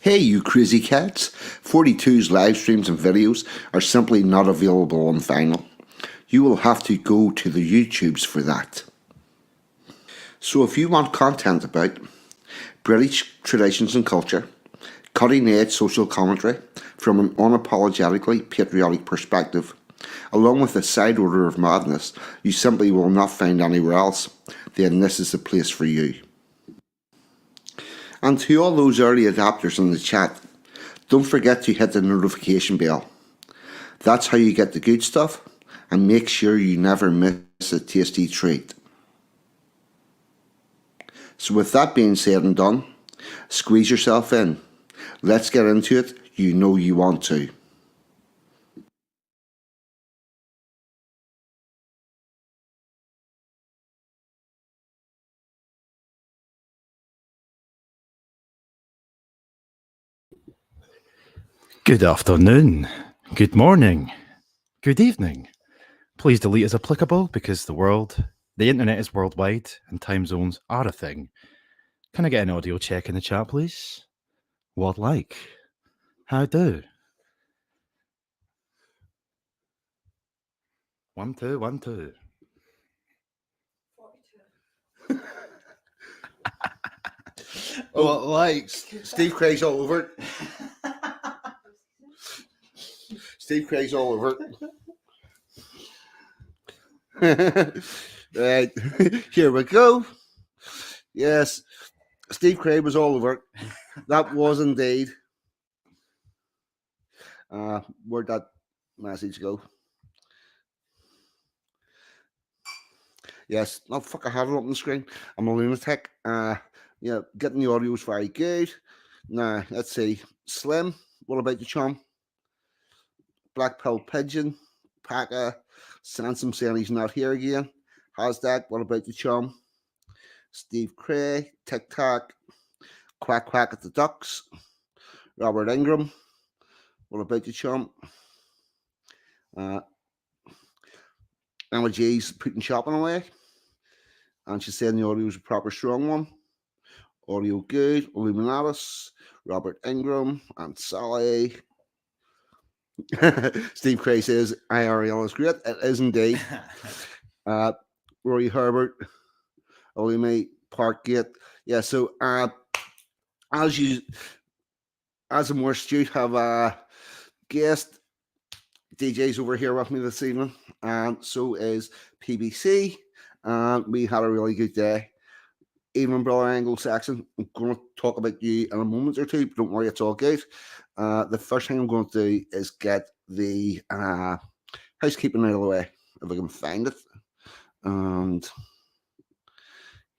Hey, you crazy cats! 42's live streams and videos are simply not available on vinyl. You will have to go to the YouTubes for that. So if you want content about British traditions and culture, cutting edge social commentary from an unapologetically patriotic perspective, along with a side order of madness you simply will not find anywhere else, then this is the place for you. And to all those early adopters in the chat, don't forget to hit the notification bell. That's how you get the good stuff, and make sure you never miss a tasty treat. So with that being said and done, squeeze yourself in. Let's get into it. You know you want to. Good afternoon, good morning, good evening. Please delete as applicable because the internet is worldwide and time zones are a thing. Can I get an audio check in the chat, please? What like? How do? 1 2 1 2. 42. What likes? Steve Craig's all over it. Steve Craig's all over it. Right, here we go. Yes, Steve Craig was all over it. That was indeed. Where'd that message go? Yes, no, fuck, I have it up on the screen. I'm a lunatic. Yeah, getting the audio is very good. Now, let's see. Slim, what about the chum? Black Pill Pigeon, Packer, Sansom saying he's not here again. Hasdak, what about the chum? Steve Cray, Tic Tac, Quack Quack at the Ducks, Robert Ingram, what about the chum? Emma G's putting shopping away, and she's saying the audio is a proper strong one. Audio good, Illuminatus, Robert Ingram, and Sally. Steve Cray says IRL is great. It is indeed. Rory Herbert, Olime, Parkgate. Yeah, so as a more astute have a guest DJs over here with me this evening, and so is PBC. And we had a really good day. Evening, brother Anglo-Saxon. I'm going to talk about you in a moment or two, but don't worry, it's all good. The first thing I'm going to do is get the housekeeping out of the way, if I can find it. And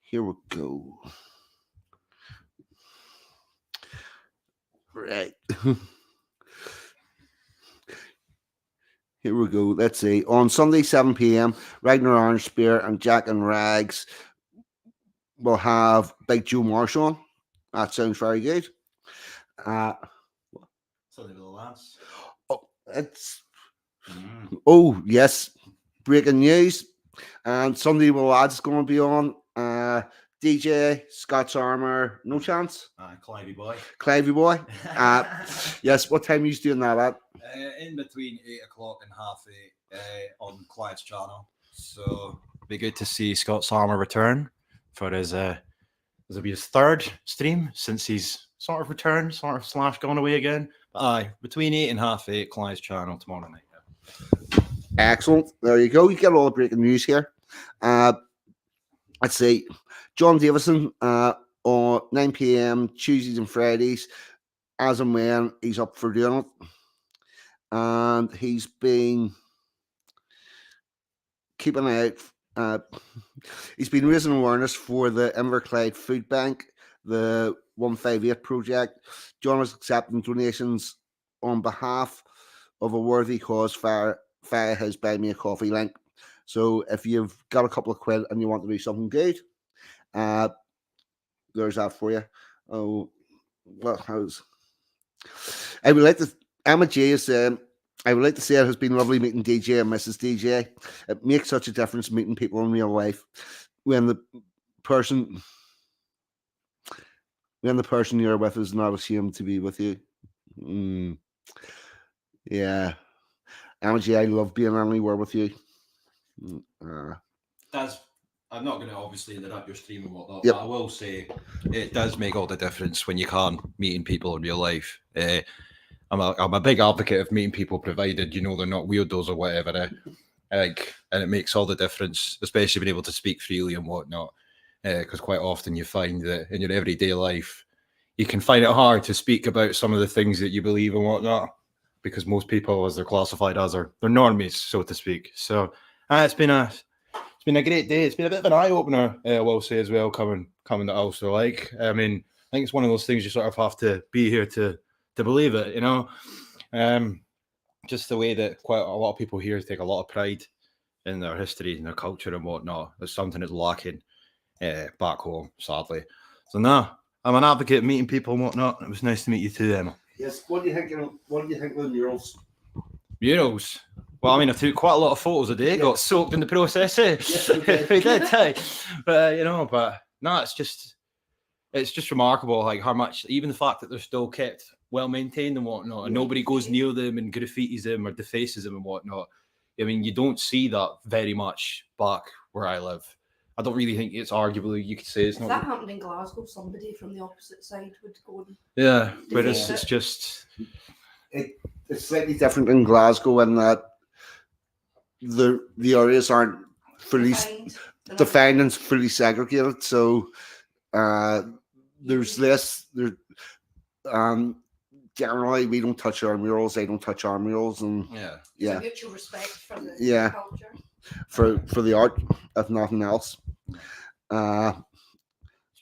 here we go. Right. Here we go. Let's see. On Sunday, 7 p.m., Ragnar Orange Spear and Jack and Rags will have Big Joe Marsh on. That sounds very good. Sunday with the lads. Oh, it's. Oh, yes. Breaking news. And Sunday with the lads is going to be on. DJ, Scott's Armour, no chance. Clivey boy. Clivey boy. Yes, what time are you doing that at? In between 8 o'clock and 8:30 on Clive's channel. So be good to see Scott's Armour return for his this will be his third stream since he's sort of returned, slash gone away again. But between 8 and 8:30, Clive's channel tomorrow night. Yeah. Excellent. There you go. You get all the breaking news here. Let's see. John Davison on 9 p.m. Tuesdays and Fridays, as and when he's up for doing it. And he's been keeping out. He's been raising awareness for the Inverclyde Food Bank, the 158 project. John is accepting donations on behalf of a worthy cause via his Buy Me a Coffee link. So if you've got a couple of quid and you want to do something good, there's that for you. Oh, well, I would like to. Emma J is I would like to say it has been lovely meeting DJ and Mrs. DJ. It makes such a difference meeting people in real life when the person when the person you're with is not ashamed to be with you. Mm, yeah. Energy, I love being anywhere with you. Does I'm not going to obviously interrupt your stream and whatnot, Yep. but I will say it does make all the difference when you can meeting people in real life. I'm a big advocate of meeting people, provided you know they're not weirdos or whatever. Like, and it makes all the difference, especially being able to speak freely and whatnot. Because quite often you find that in your everyday life, you can find it hard to speak about some of the things that you believe and whatnot, because most people, as they're classified as, are they're normies, so to speak. So it's been a great day. It's been a bit of an eye opener, I will say as well. Coming to also like, I mean, I think it's one of those things you sort of have to be here to believe it, you know. Um, just the way that quite a lot of people here take a lot of pride in their history and their culture and whatnot. It's something that's lacking back home, sadly. So no, I'm an advocate of meeting people and whatnot. It was nice to meet you too, Emma. Yes. What do you think? What do you think of the murals? Murals. Well, I mean, I took quite a lot of photos a day. Got soaked in the process. Yes, we did. We did, hey. But but no, it's just remarkable, like how much, even the fact that they're still kept well maintained and whatnot, and nobody goes near them and graffitis them or defaces them and whatnot. I mean, you don't see that very much back where I live. I don't really think it's arguably you could say it's If not. that happened in Glasgow, somebody from the opposite side would go and Yeah, but deface it's it. just It's slightly different in Glasgow in that the areas aren't fully defined and fully segregated. So there's less there. Um, Generally, we don't touch our murals. They don't touch our murals, and yeah. It's a mutual respect for the Yeah. culture. for the art, if nothing else.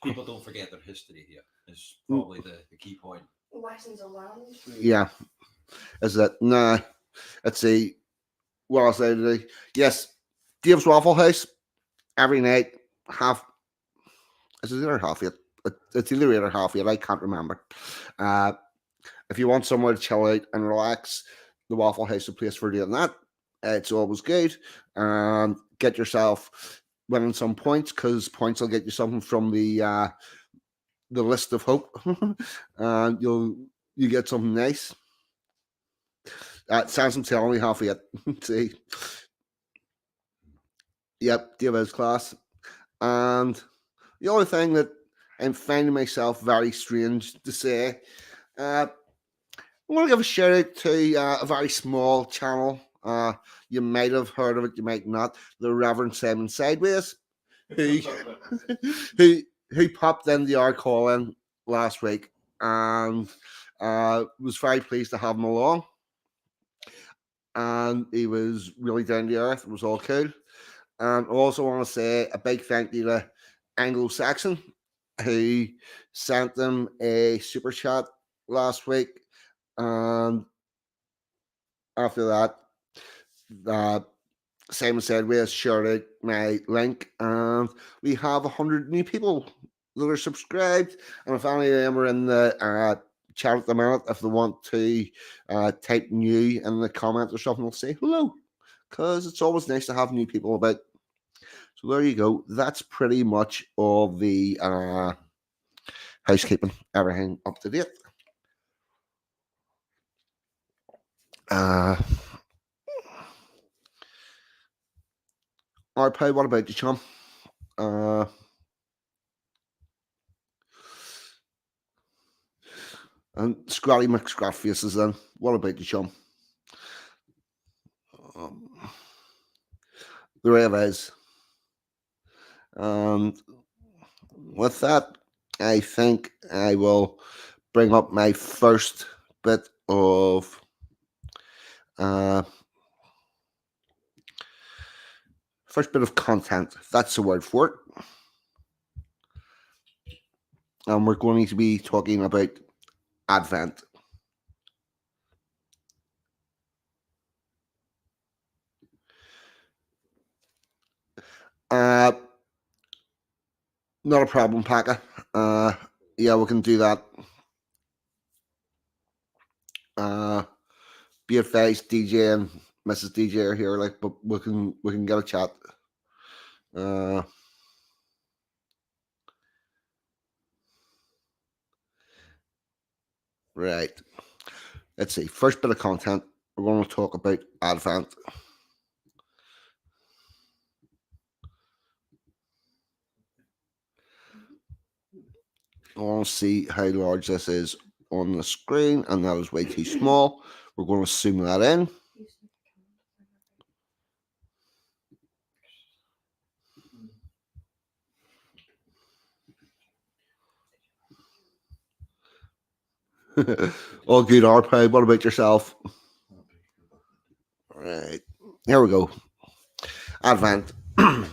People don't forget their history here. Is probably the key point. Lessons of land. Yeah, is that nah? Let's see. What else did I do? Yes, Dave's Waffle House every night. Half is it either half eight? It's either 8 or half 8. I can't remember. If you want somewhere to chill out and relax, the Waffle House is a place for doing that. It's always good. Get yourself winning some points, because points will get you something from the list of hope, and you get something nice. Samson telling me half 8. See, yep, Dave is class. And the only thing that I'm finding myself very strange to say, I want to give a shout out to a very small channel. You might have heard of it, you might not. The Reverend Simon Sideways, who who who popped in the R call in last week, and was very pleased to have him along. And he was really down to earth. It was all cool. And I also want to say a big thank you to Anglo Saxon, who sent them a super chat last week. And after that, uh, Simon said we have shared out my link, and we have 100 new people that are subscribed. And if any of them are in the chat at the minute, if they want to type new in the comment or something, they'll say hello, because it's always nice to have new people about. So there you go. That's pretty much all the housekeeping, everything up to date. RP, what about you, chum? And Scratty McScruff faces then. What about you, chum? The Rev is. And with that, I think I will bring up my first bit of content. That's the word for it. And we're going to be talking about Advent. Not a problem, Packer. Yeah, we can do that. Be advised, DJ and Mrs. DJ are here, like, but we can get a chat. Right. Let's see. First bit of content. We're going to talk about Advent. I want to see how large this is on the screen, and that is way too small. We're going to zoom that in. All good, RP. What about yourself? Right. Here we go. Advent. And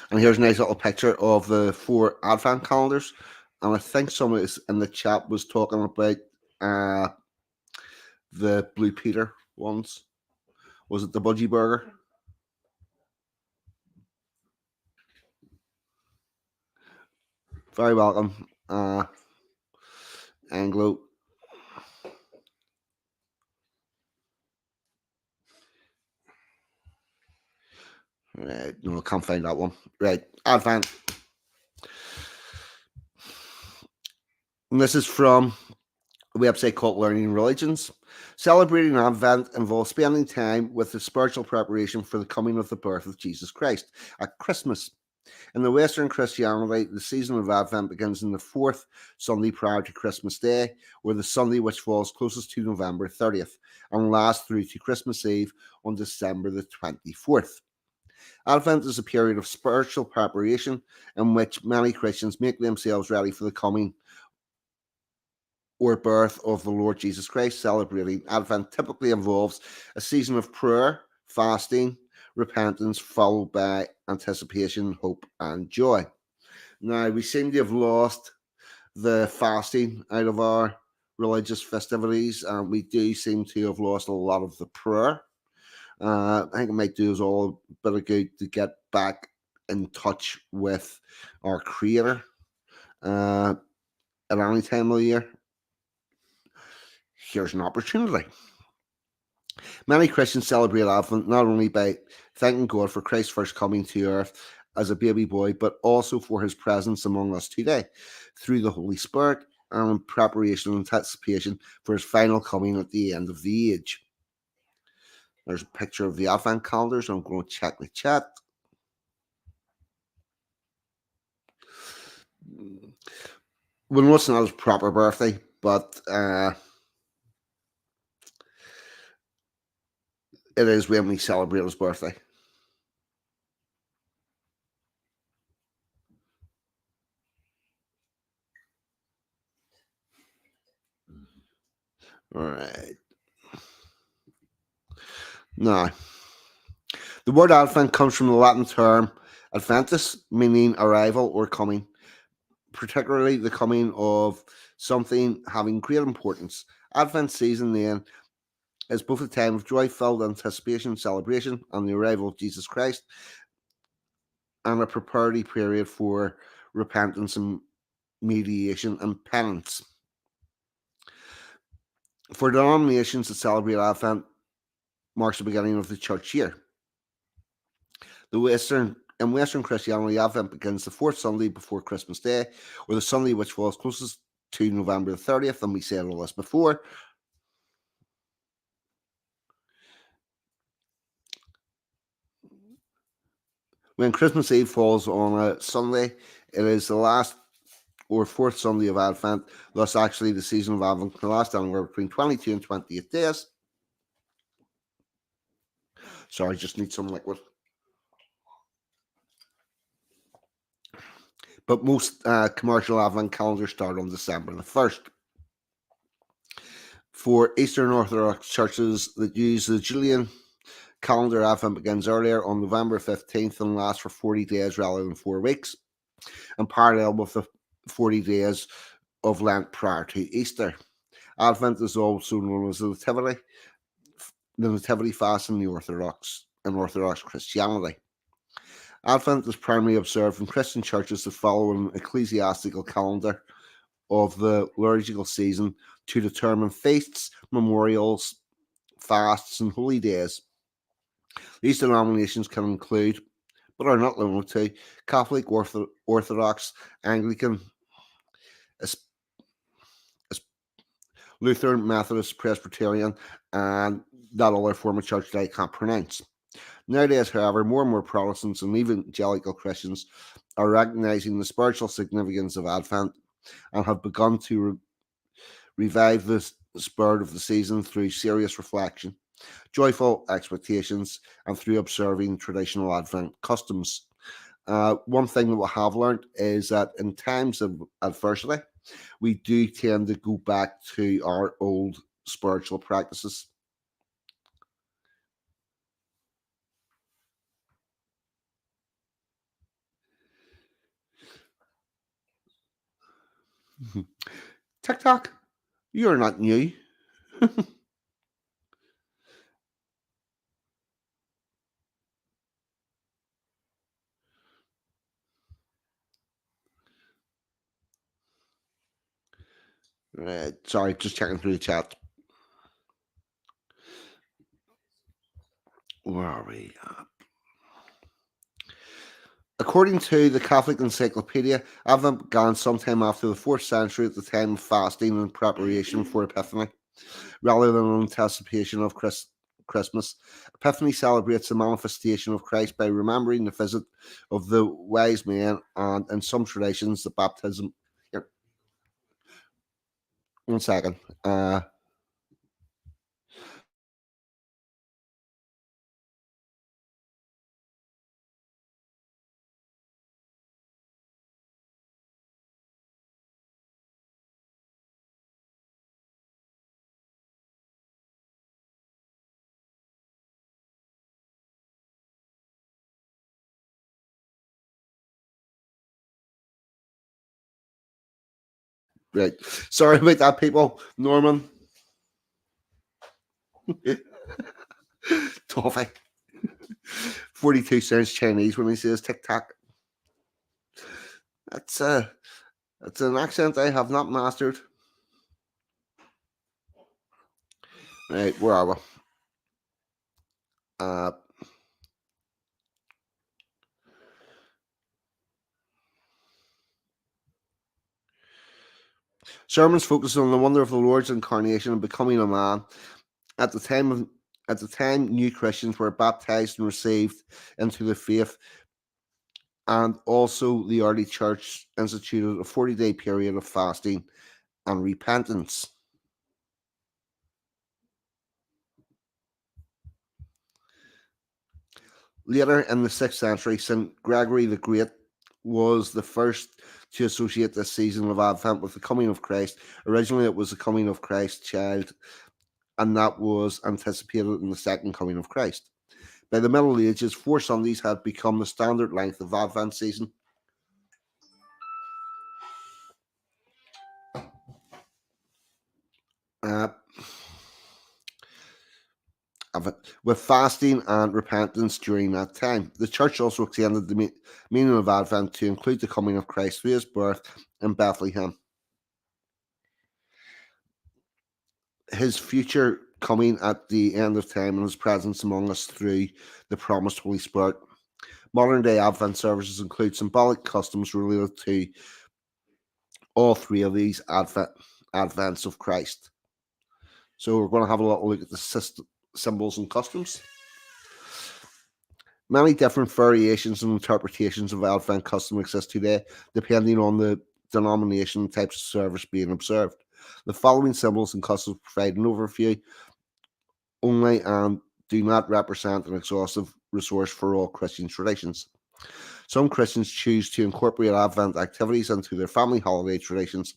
here's a nice little picture of the 4 Advent calendars. And I think somebody in the chat was talking about the Blue Peter ones. Was it the Budgie Burger? Very welcome, Anglo. Right, no, I can't find that one. Right, Advent. And this is from a website called Learning Religions. Celebrating Advent involves spending time with the spiritual preparation for the coming of the birth of Jesus Christ at Christmas. In the Western Christianity, the season of Advent begins on the 4th Sunday prior to Christmas Day, or the Sunday which falls closest to November 30th, and lasts through to Christmas Eve on December the 24th. Advent is a period of spiritual preparation in which many Christians make themselves ready for the coming or birth of the Lord Jesus Christ. Celebrating Advent typically involves a season of prayer, fasting, repentance, followed by anticipation, hope, and joy. Now, we seem to have lost the fasting out of our religious festivities, and we do seem to have lost a lot of the prayer. I think it might do us all a bit of good to get back in touch with our Creator at any time of the year. Here's an opportunity. Many Christians celebrate Advent not only by thanking God for Christ's first coming to earth as a baby boy, but also for his presence among us today through the Holy Spirit and in preparation and anticipation for his final coming at the end of the age. There's a picture of the Advent calendars. I'm going to check the chat. We know it's not his proper birthday, but it is when we celebrate his birthday. All right. Now, the word Advent comes from the Latin term adventus, meaning arrival or coming, particularly the coming of something having great importance. Advent season, then, is both a time of joy-filled anticipation, celebration, and the arrival of Jesus Christ, and a preparatory period for repentance and mediation and penance. For denominations that celebrate Advent, marks the beginning of the church year. In Western Christianity, Advent begins the 4th Sunday before Christmas Day, or the Sunday which falls closest to November the 30th, and we said all this before. When Christmas Eve falls on a Sunday, it is the last or 4th Sunday of Advent. Thus, actually, the season of Advent can last anywhere between 22 and 28 days. Sorry, just need some liquid. But most commercial Advent calendars start on December the 1st. For Eastern Orthodox churches that use the Julian calendar, Advent begins earlier on November 15th and lasts for 40 days rather than 4 weeks, and parallel with the 40 days of Lent prior to Easter. Advent is also known as the Nativity fast in Orthodox Christianity. Advent is primarily observed in Christian churches that follow an ecclesiastical calendar of the liturgical season to determine feasts, memorials, fasts, and holy days. These denominations can include, but are not limited to, Catholic, Orthodox, Anglican, Lutheran, Methodist, Presbyterian, and that other form of church that I can't pronounce. Nowadays, however, more and more Protestants and evangelical Christians are recognizing the spiritual significance of Advent and have begun to revive the spirit of the season through serious reflection, joyful expectations, and through observing traditional Advent customs. One thing that we have learned is that in times of adversity, we do tend to go back to our old spiritual practices. TikTok, you're not new. Right, sorry, just checking through the chat. Where are we? According to the Catholic Encyclopedia, Advent began sometime after the 4th century at the time of fasting and preparation for Epiphany, rather than an anticipation of Christmas. Epiphany celebrates the manifestation of Christ by remembering the visit of the wise men and, in some traditions, the baptism. Here, 1 second. Right. Sorry about that, people. Norman. Toffee. 42 cents Chinese when he says TikTok. That's an accent I have not mastered. Right, where are we? Uh, sermons focus on the wonder of the Lord's incarnation and becoming a man. At the time, new Christians were baptized and received into the faith, and also the early church instituted a 40-day period of fasting and repentance. Later in the 6th century, St. Gregory the Great was the first to associate this season of Advent with the coming of Christ. Originally, it was the coming of Christ's child, and that was anticipated in the second coming of Christ. By the Middle Ages, 4 Sundays had become the standard length of Advent season. Uh, with fasting and repentance during that time. The church also extended the meaning of Advent to include the coming of Christ through his birth in Bethlehem. His future coming at the end of time and his presence among us through the promised Holy Spirit. Modern day Advent services include symbolic customs related to all three of these advents of Christ. So we're going to have a little look at the symbols and customs. Many different variations and interpretations of Advent custom exist today, depending on the denomination and types of service being observed. The following symbols and customs provide an overview only and do not represent an exhaustive resource for all Christian traditions. Some Christians choose to incorporate Advent activities into their family holiday traditions,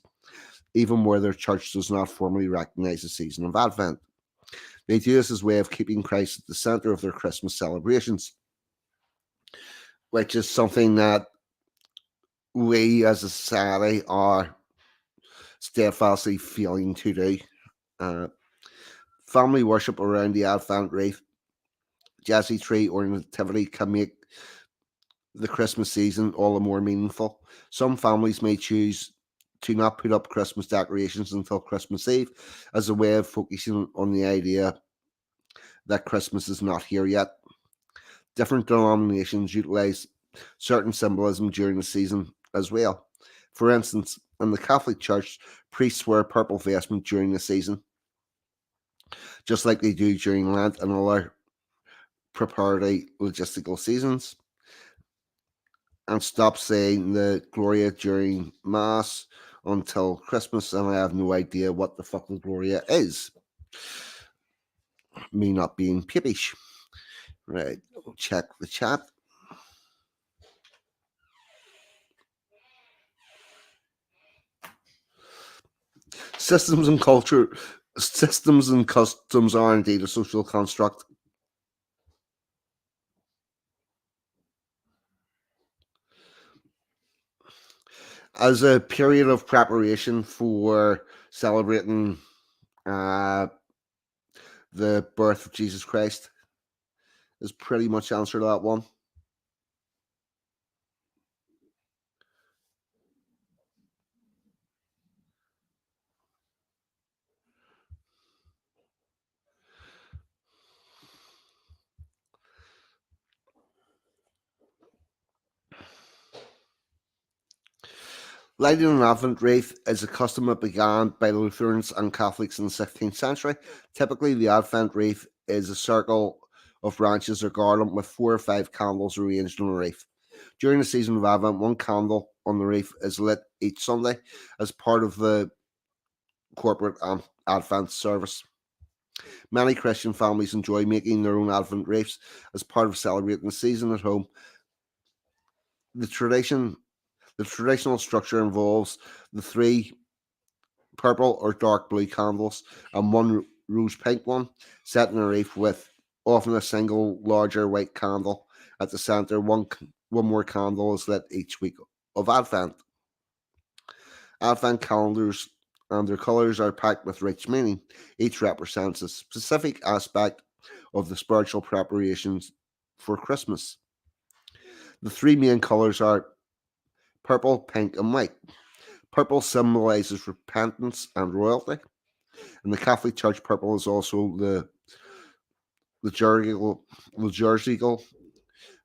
even where their church does not formally recognize the season of Advent. They do this as a way of keeping Christ at the center of their Christmas celebrations, which is something that we as a society are steadfastly failing to do. Uh, Family worship around the Advent wreath, Jesse tree, or nativity can make the Christmas season all the more meaningful. Some families may choose to not put up Christmas decorations until Christmas Eve as a way of focusing on the idea that Christmas is not here yet. Different denominations utilize certain symbolism during the season as well. For instance, In the Catholic Church, priests wear purple vestment during the season, just like they do during Lent and other preparatory logistical seasons, and stop saying the Gloria during Mass until Christmas, and I have no idea what the fuck the Gloria is. Me not being pippish. Right, check the chat. Systems and customs are indeed a social construct. As a period of preparation for celebrating the birth of Jesus Christ, is pretty much the answer to that one. Lighting an Advent wreath is a custom that began by Lutherans and Catholics in the 16th century. Typically, the Advent wreath is a circle of branches or garland with 4 or 5 candles arranged on a wreath. During the season of Advent, one candle on the wreath is lit each Sunday as part of the corporate Advent service. Many Christian families enjoy making their own Advent wreaths as part of celebrating the season at home. The traditional structure involves the 3 purple or dark blue candles and 1 rose pink one, set in a wreath with often a single larger white candle at the center. One more candle is lit each week of Advent. Advent calendars and their colours are packed with rich meaning. Each represents a specific aspect of the spiritual preparations for Christmas. The 3 main colours are purple, pink, and white. Purple symbolises repentance and royalty. In the Catholic Church, purple is also the liturgical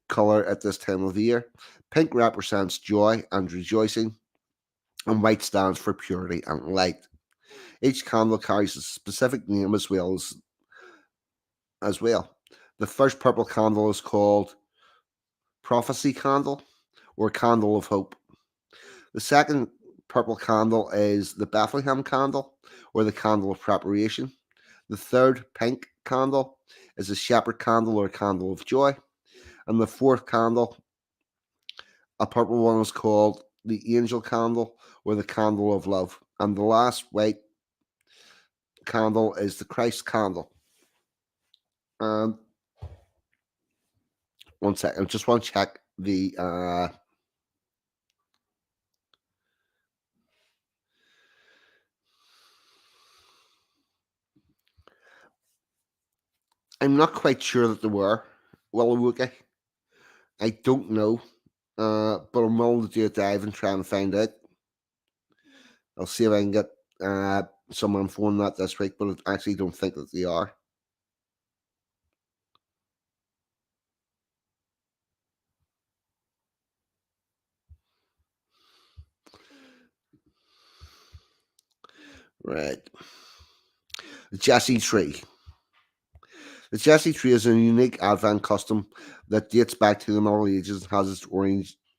colour at this time of the year. Pink represents joy and rejoicing, and white stands for purity and light. Each candle carries a specific name as well. The first purple candle is called Prophecy Candle or Candle of Hope. The second purple candle is the Bethlehem Candle or the Candle of Preparation. The third pink candle is a Shepherd Candle or Candle of Joy. And the fourth candle, a purple one, is called the Angel Candle or the Candle of Love. And the last white candle is the Christ Candle. And one second, I just want to check the I'm not quite sure that they were Willowookie. I don't know, but I'm willing to do a dive and try and find out. I'll see if I can get some info on that this week, but I actually don't think that they are. Right. The Jesse tree. The Jesse tree is a unique Advent custom that dates back to the Middle Ages and has its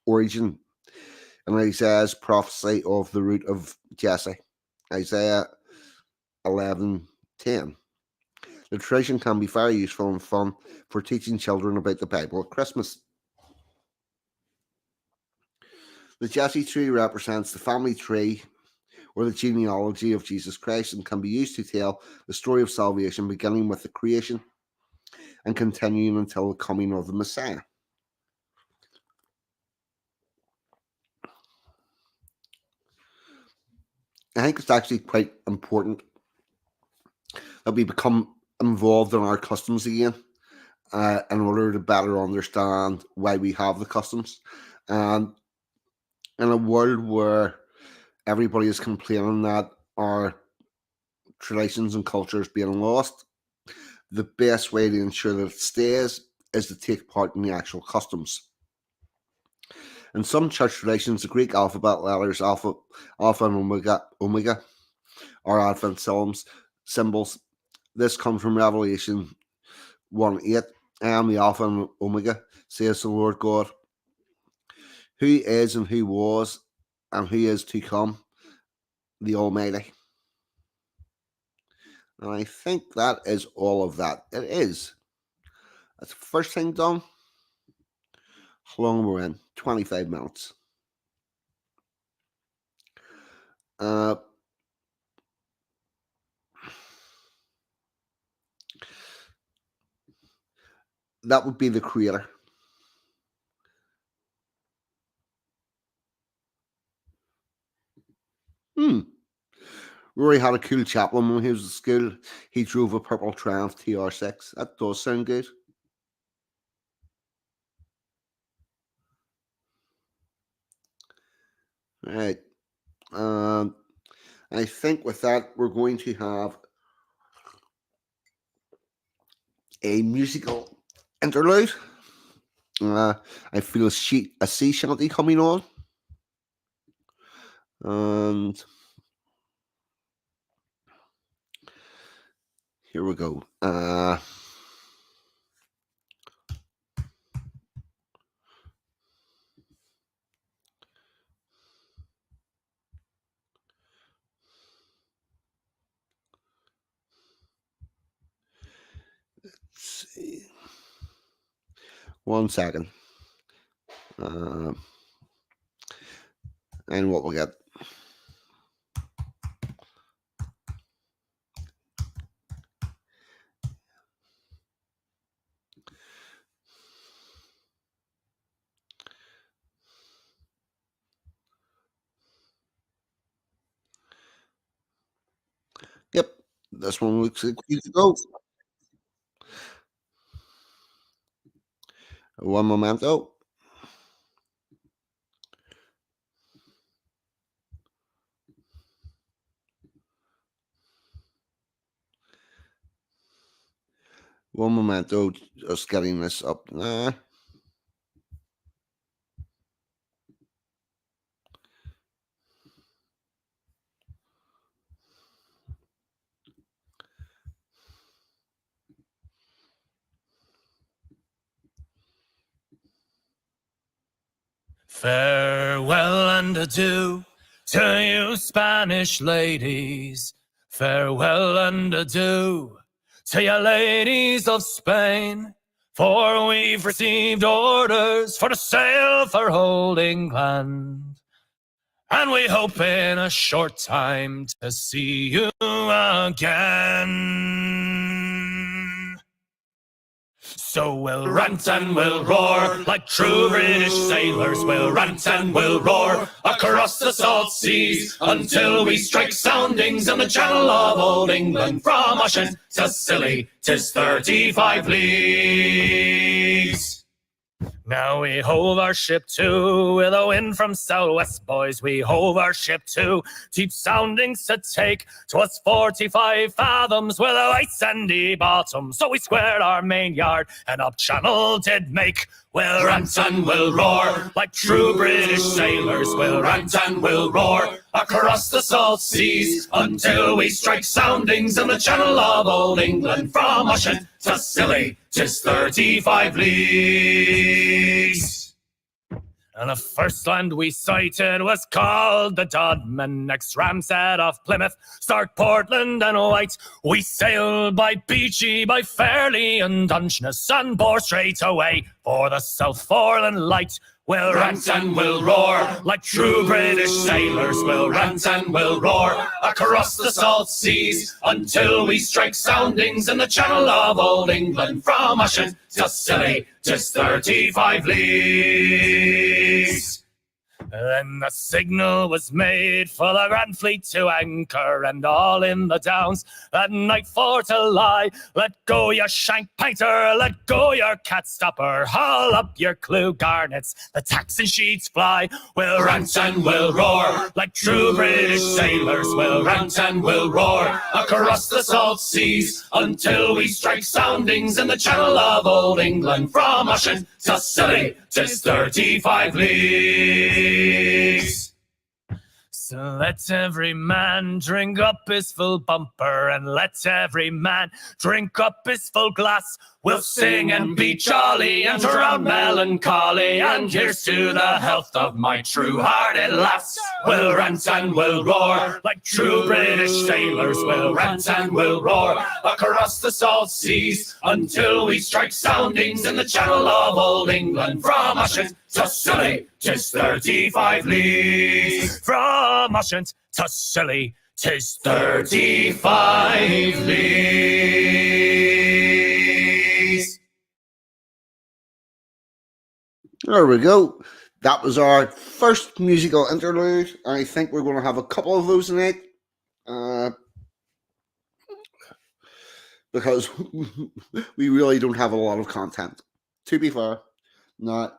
origin in Isaiah's prophecy of the root of Jesse, Isaiah 11:10. The tradition can be very useful and fun for teaching children about the Bible at Christmas. The Jesse tree represents the family tree or the genealogy of Jesus Christ and can be used to tell the story of salvation beginning with the creation and continuing until the coming of the Messiah. I think it's actually quite important that we become involved in our customs again in order to better understand why we have the customs. And in a world where everybody is complaining that our traditions and cultures being lost, the best way to ensure that it stays is to take part in the actual customs. In some church traditions, the Greek alphabet letters alpha and omega are Advent symbols. This comes from Revelation 1:8. I am the Alpha and Omega, says the Lord God, who is and who was and who is to come, the Almighty. And I think that is all of that. It is. That's the first thing done. How long we're in? 25 minutes. That would be the creator. Rory had a cool chaplain when he was at school. He drove a purple Triumph TR6. That does sound good. Right. I think with that, we're going to have a musical interlude. I feel a sea shanty coming on. And here we go. Let's see. 1 second. And what we'll get. Yep, this one looks like we to go. One momento. One momento, just getting this up. Farewell and adieu to you Spanish ladies. Farewell and adieu to you ladies of Spain. For we've received orders for to sail for old England. And we hope in a short time to see you again. So we'll rant and we'll roar, like true British sailors. We'll rant and we'll roar across the salt seas until we strike soundings in the channel of old England. From Ushant to Scilly, 'tis 35 leagues. Now we hove our ship to with a wind from southwest, boys. We hove our ship to, deep soundings to take. 'Twas 45 fathoms with a white sandy bottom, so we squared our main yard and up channel did make. We'll rant and we'll roar like true British sailors. We'll rant and we'll roar across the salt seas until we strike soundings in the channel of old England. From Ushant to Scilly, 'tis 35 leagues. And the first land we sighted was called the Dodman. Next Ramshead off Plymouth, Stark, Portland and White. We sailed by Bitchute, by Fairley and Dungeness, and bore straight away for the South Foreland Light. We'll rant and we'll roar like true British sailors. We'll rant and we'll roar across the salt seas until we strike soundings in the channel of old England. From Ushant to Scilly, 'tis 35 leagues. Then the signal was made for the Grand Fleet to anchor, and all in the Downs that night for to lie. Let go your shank painter, let go your cat stopper, haul up your clue garnets, the tacks and sheets fly. We'll rant and we'll roar like true British sailors. We'll rant and we'll roar across the salt seas until we strike soundings in the channel of old England. From Ushant to Scilly, 'tis 35 leagues. So let every man drink up his full bumper, and let every man drink up his full glass. We'll sing and be jolly and drown melancholy, and here's to the health of my true-hearted lass. We'll rant and we'll roar like true British sailors. We'll rant and we'll roar across the salt seas until we strike soundings in the channel of old England. From Ushant to Scilly, 'tis 35 leagues. From Ushant to Scilly, 'tis 35 leagues. There we go. That was our first musical interlude. I think we're going to have a couple of those tonight. Because we really don't have a lot of content. To be fair, not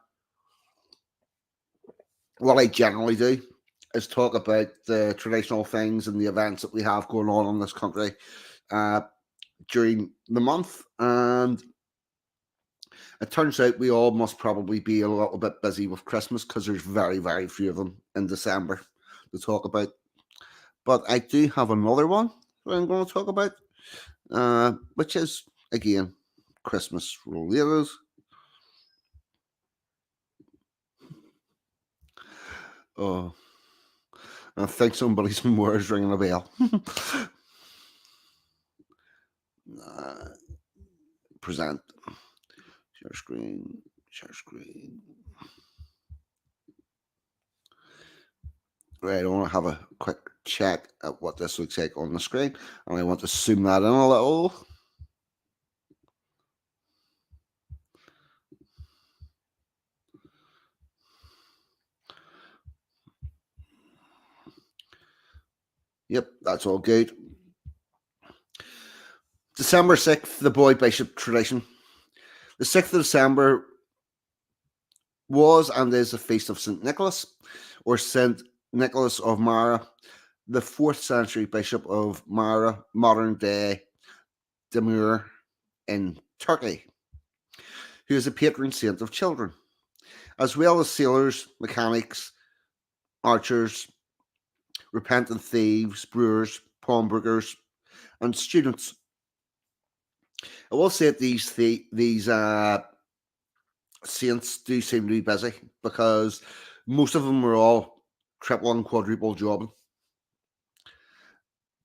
what I generally do is talk about the traditional things and the events that we have going on in this country during the month. And it turns out we all must probably be a little bit busy with Christmas because there's very, very few of them in December to talk about. But I do have another one that I'm going to talk about, which is, again, Christmas related. Oh, I think somebody's more is ringing a bell. Present. Share screen. Share screen. Right, I want to have a quick check at what this looks like on the screen, and I want to zoom that in a little. Yep, that's all good. December 6th, the Boy Bishop tradition. The 6th of December was and is the feast of St. Nicholas, or St. Nicholas of Myra, the 4th century bishop of Myra, modern day Demir in Turkey, who is a patron saint of children, as well as sailors, mechanics, archers, repentant thieves, brewers, pawnbrokers, and students. I will say that these saints do seem to be busy because most of them are all triple and quadruple jobbing.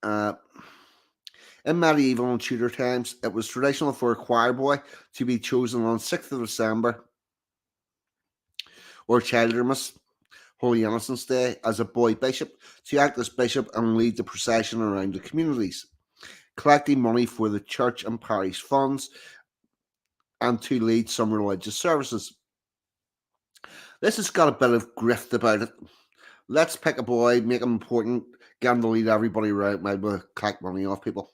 In medieval and Tudor times, it was traditional for a choir boy to be chosen on 6th of December or Childermas, Holy Innocents' Day, as a boy bishop to act as bishop and lead the procession around the communities, collecting money for the church and parish funds and to lead some religious services. This has got a bit of grift about it. Let's pick a boy, make him important, get him to lead everybody around, maybe collect money off people.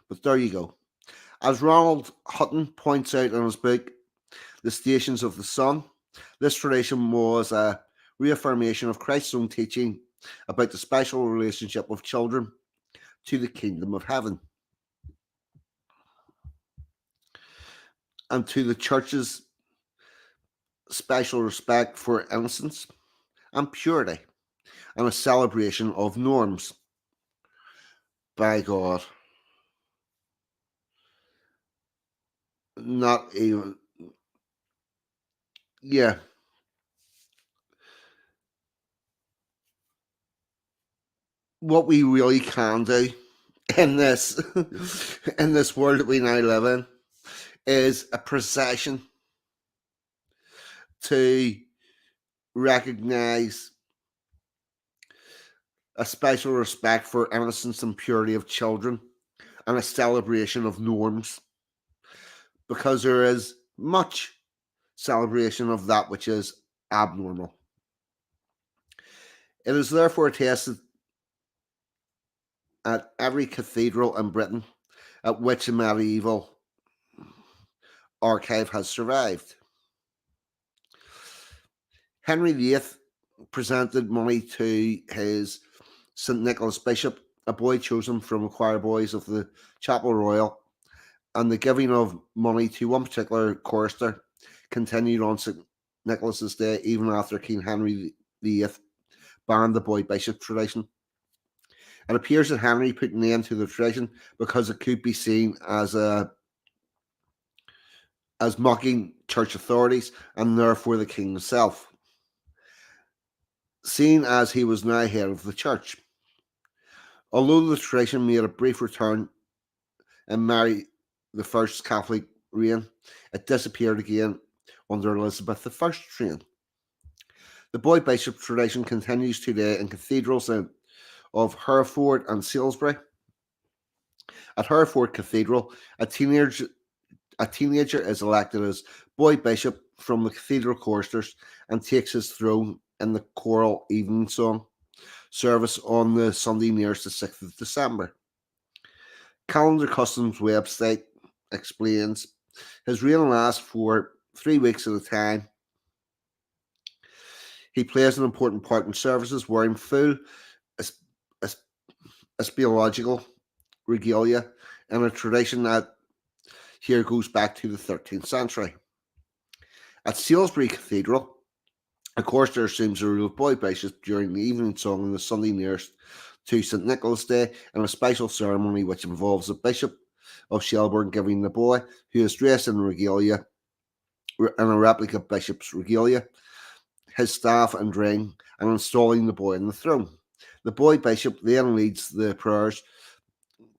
But there you go. As Ronald Hutton points out in his book, The Stations of the Sun, this tradition was a reaffirmation of Christ's own teaching about the special relationship of children to the kingdom of heaven and to the church's special respect for innocence and purity and a celebration of norms. By God. Not even, yeah. What we really can do in this in this world that we now live in is a procession to recognize a special respect for innocence and purity of children and a celebration of norms, because there is much celebration of that which is abnormal. It is therefore attested at every cathedral in Britain at which a medieval archive has survived. Henry VIII presented money to his St. Nicholas Bishop, a boy chosen from the choir boys of the Chapel Royal, and the giving of money to one particular chorister continued on St. Nicholas's Day even after King Henry VIII banned the boy bishop tradition. It appears that Henry put an end to the tradition because it could be seen as mocking church authorities and therefore the king himself, seen as he was now head of the church. Although the tradition made a brief return in Mary I's Catholic reign, it disappeared again under Elizabeth I's reign. The boy bishop tradition continues today in cathedrals of Hereford and Salisbury. At Hereford Cathedral, a teenager is elected as boy bishop from the cathedral choristers and takes his throne in the choral evening song service on the Sunday nearest the 6th of December. Calendar Customs website explains his reign lasts for 3 weeks at a time. He plays an important part in services wearing full eschatological regalia in a tradition that here goes back to the 13th century. At Salisbury Cathedral, a chorister assumes the role of boy bishop during the evening song on the Sunday nearest to St. Nicholas' Day in a special ceremony which involves the Bishop of Shelburne giving the boy, who is dressed in regalia, in a replica bishop's regalia, his staff and ring, and installing the boy on the throne. The boy bishop then leads the prayers,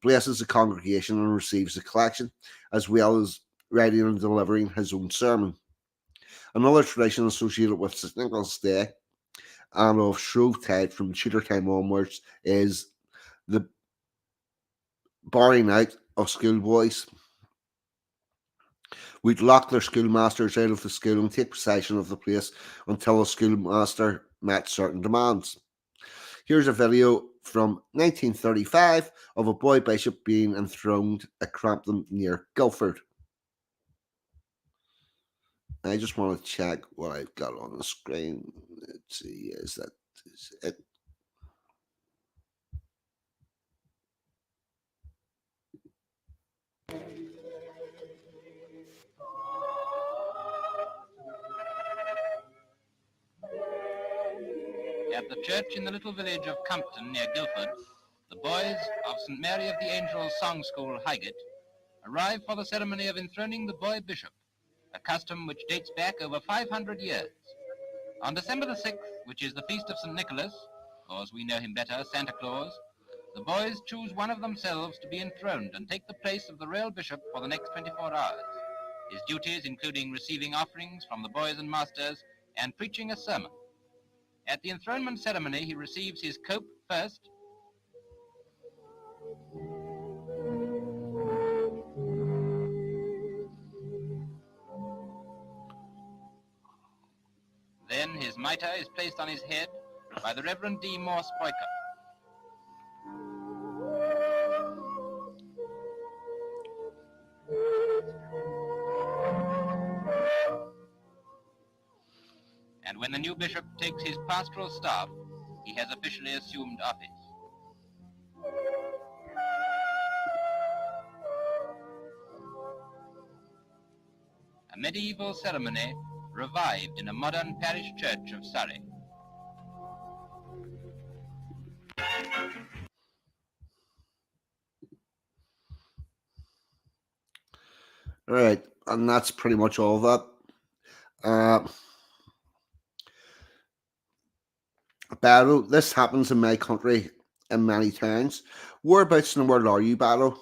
blesses the congregation, and receives the collection, as well as writing and delivering his own sermon. Another tradition associated with St. Nicholas' Day and of Shrovetide from Tudor time onwards is the barring out of schoolboys. Would lock their schoolmasters out of the school and take possession of the place until a schoolmaster met certain demands. Here's a video from 1935 of a boy bishop being enthroned at Crampton near Guildford. I just want to check what I've got on the screen. Let's see, is it? At the church in the little village of Compton near Guildford, the boys of St. Mary of the Angels Song School, Highgate, arrive for the ceremony of enthroning the boy bishop, a custom which dates back over 500 years. On December the 6th, which is the feast of St. Nicholas, or as we know him better, Santa Claus, the boys choose one of themselves to be enthroned and take the place of the real bishop for the next 24 hours. His duties including receiving offerings from the boys and masters and preaching a sermon. At the enthronement ceremony, he receives his cope first, then his mitre is placed on his head by the Reverend D. Morse Boycott. And when the new bishop takes his pastoral staff, he has officially assumed office. A medieval ceremony revived in a modern parish church of Surrey. All right, and that's pretty much all of that. Battle. This happens in my country in many towns. Whereabouts in the world are you, Battle?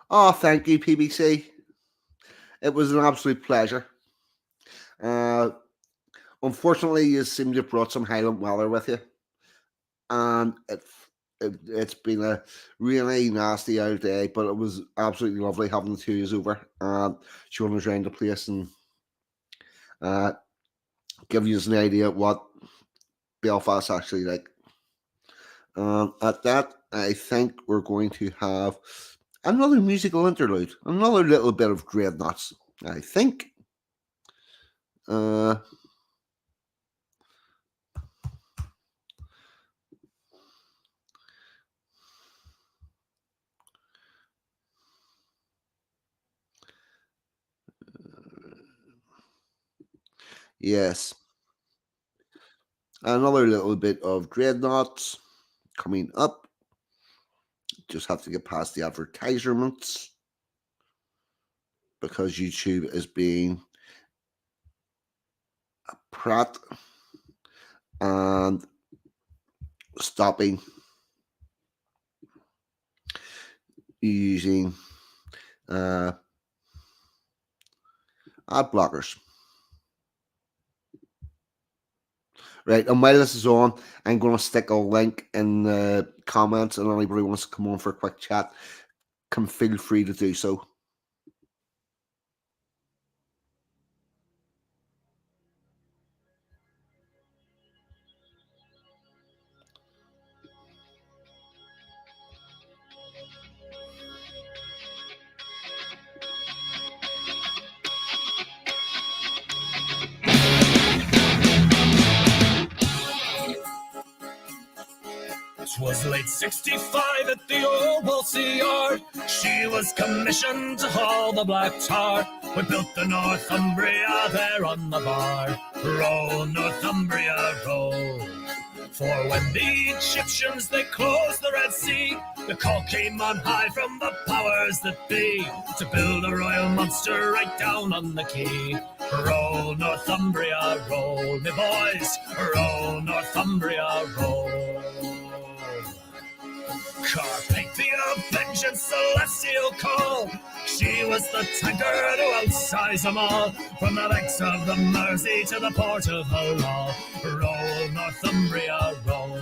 Oh, thank you, PBC. It was an absolute pleasure. Unfortunately, you seem to have brought some Highland weather with you, and it's been a really nasty out day, but it was absolutely lovely having the two years over and showing us around the place and give you an idea what Belfast actually like. At that, I think we're going to have another musical interlude, another little bit of Dreadnoughts, I think. Yes. Another little bit of dreadnoughts coming up. Just have to get past the advertisements because YouTube is being a prat and stopping using ad blockers. Right, and while this is on, I'm going to stick a link in the comments, and anybody who wants to come on for a quick chat can feel free to do so. Twas late 65 at the old Wolsey Yard. She was commissioned to haul the black tar. We built the Northumbria there on the bar. Roll, Northumbria, roll. For when the Egyptians, they closed the Red Sea, the call came on high from the powers that be to build a royal monster right down on the quay. Roll, Northumbria, roll, me boys. Roll, Northumbria, roll. Carpathia, vengeance, celestial call. She was the tankard who outsized them all. From the banks of the Mersey to the port of Hull. Roll, Northumbria, roll.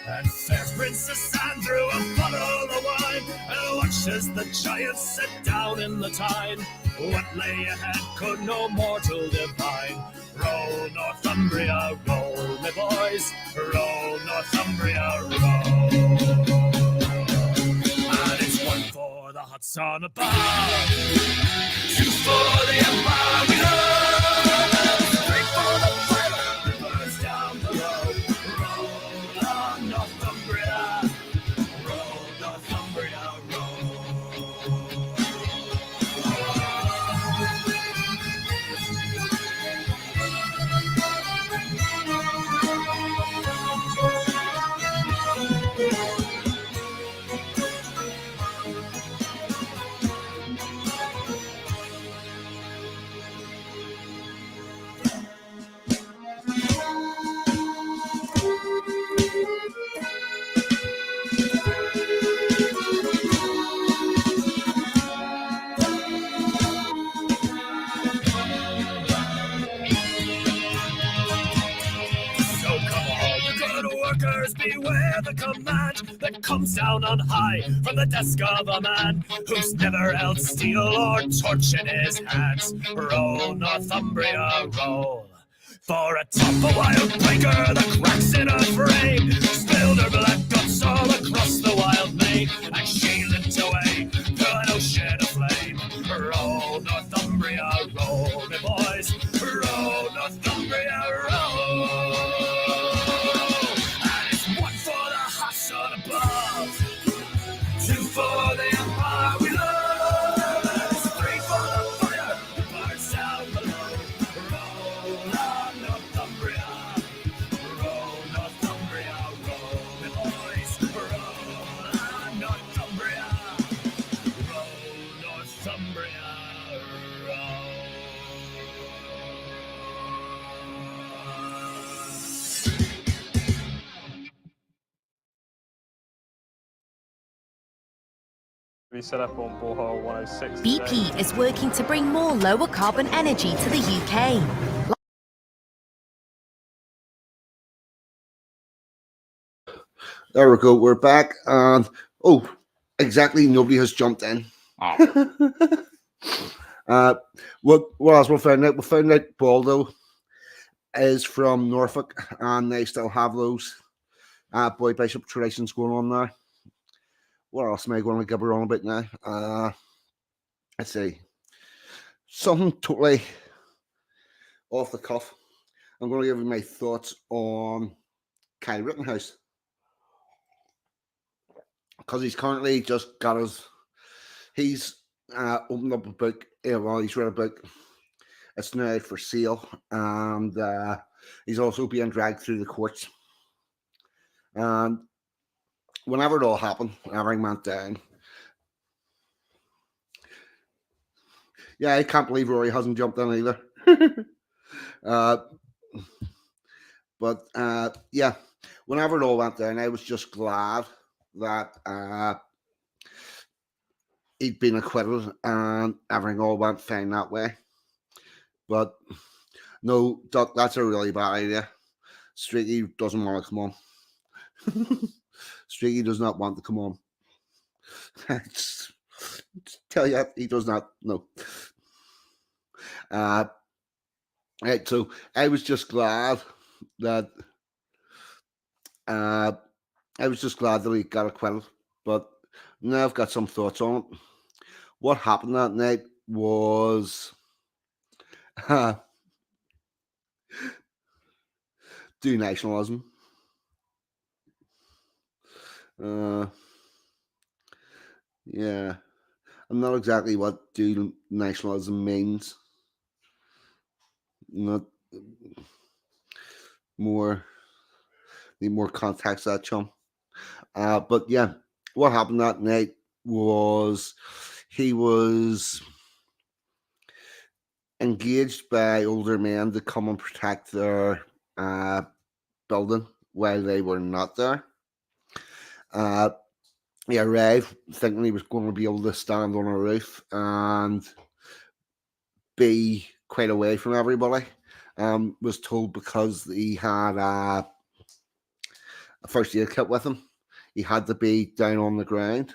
And fair Princess Anne drew a bottle of wine and watched as the giants sat down in the Tyne. What lay ahead could no mortal divine. Roll, Northumbria, roll, me boys. Roll, Northumbria, roll. And it's one for the hot sun above, two for the empire we love, three for the fire that burns down below. Roll on, Northumbria, roll, Northumbria, roll. Workers, beware the command that comes down on high from the desk of a man who's never held steel or torch in his hands. Roll, Northumbria, roll. For atop a wild breaker that cracks in her frame, spilled her black guts all across the wild main, and she limped away to an ocean of flame. Roll, Northumbria, roll, me boys. Roll, Northumbria, roll. Two for the empire we love, three for the fire that burns down below. Roll on, Northumbria, roll, Northumbria, roll, me boys. Roll on, Northumbria, roll, Northumbria, roll. We set up on borehole 106 BP today. is working to bring more lower carbon energy to the UK. There we go. We're back, and exactly. Nobody has jumped in. What else we found out? We found out Baldo is from Norfolk, and they still have those boy bishop traditions going on there. What else am I going to give her on about now? Let's see. Something totally off the cuff. I'm going to give you my thoughts on Kyle Rittenhouse, because he's currently just he's opened up a book. Well, he's read a book, It's now out for sale, and he's also being dragged through the courts. And whenever it all happened, everything went down. Yeah, I can't believe Rory hasn't jumped in either. uh, but yeah, whenever it all went down, I was just glad that he'd been acquitted and everything all went fine that way. But no, Duck, that's a really bad idea. Streaky doesn't want to come on. Streaky does not want to come on. Tell you, he does not. No. Right, so I was just glad that he got acquitted. But now I've got some thoughts on it. What happened that night was do nationalism. Yeah, I'm not exactly what do nationalism means. Not more, need more context that chum. But yeah, what happened that night was he was engaged by older men to come and protect their building while they were not there. He arrived thinking he was going to be able to stand on a roof and be quite away from everybody. Was told because he had a first aid kit with him, he had to be down on the ground.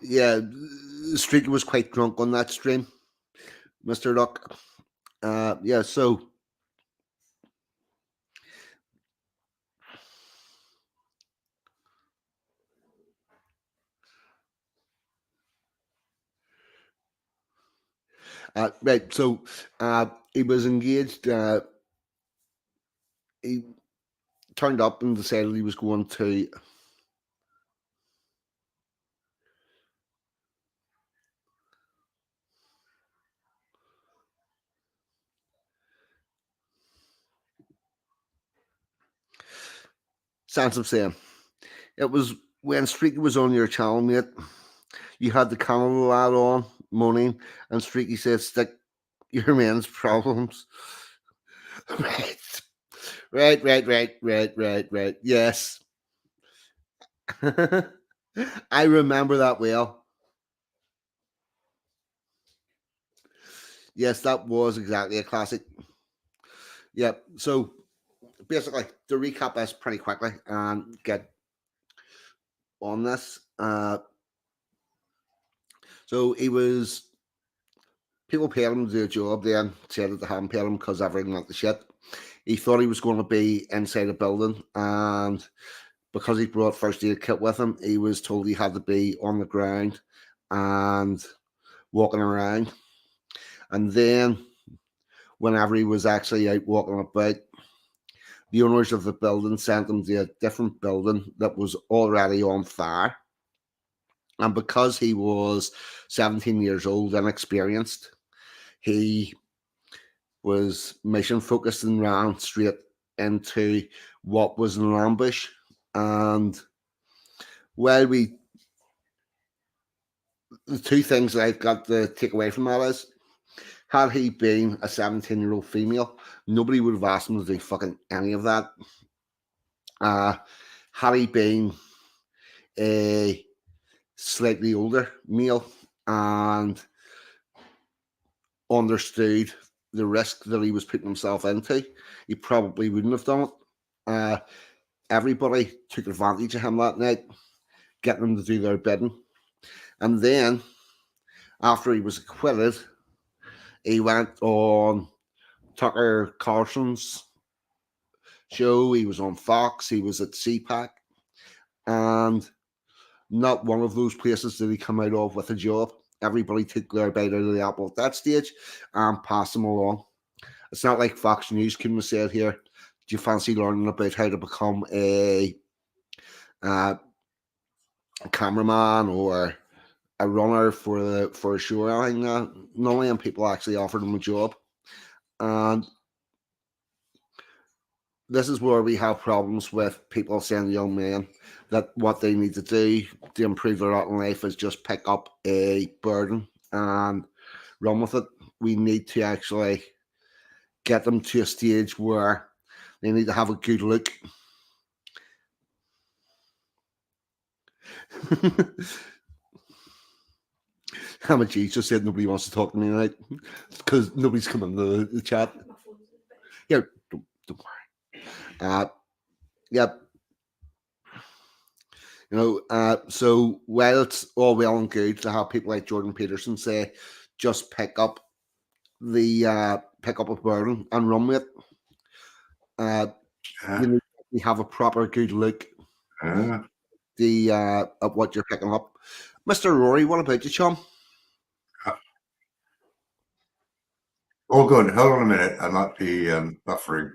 Yeah, Streaky was quite drunk on that stream, Mr. Duck. Yeah, so right, so he was engaged. He turned up and decided he was going to Sans of saying it was when Streaky was on your channel, mate. You had the Canada lad on moaning, and Streaky said, "Stick your man's problems." Right. Yes. I remember that well. Yes, that was exactly a classic. Yeah, so basically, to recap this pretty quickly and get on this. So he was, people paid him to do a job, then said that they hadn't paid him because everything went to shit. He thought he was going to be inside a building, and because he brought first aid kit with him, he was told he had to be on the ground and walking around. And then, whenever he was actually out walking about, the owners of the building sent him to a different building that was already on fire. And because he was 17 years old and experienced, he was mission focused and ran straight into what was an ambush. And while the two things that I've got to take away from that is, had he been a 17-year-old female, nobody would have asked him to do fucking any of that. Had he been a slightly older male and understood the risk that he was putting himself into, he probably wouldn't have done it. Everybody took advantage of him that night, getting him to do their bidding. And then, after he was acquitted, he went on Tucker Carlson's show. He was on Fox. He was at CPAC. And not one of those places did he come out of with a job. Everybody took their bite out of the apple at that stage and passed them along. It's not like Fox News came and said, "Here, do you fancy learning about how to become a a cameraman or a runner for a show or anything. None of them people actually offered them a job, and this is where we have problems with people saying to young men that what they need to do to improve their lot in life is just pick up a burden and run with it. We need to actually get them to a stage where they need to have a good look. How much he just said nobody wants to talk to me tonight because nobody's coming to the chat. My phone's in the bed. Here, don't worry. Yep. So while it's all well and good to have people like Jordan Peterson say, just pick up a burden and run with it. You know, you have a proper good look at what you're picking up. Mr. Rory, what about you, chum? All good. Hold on a minute. I might be buffering.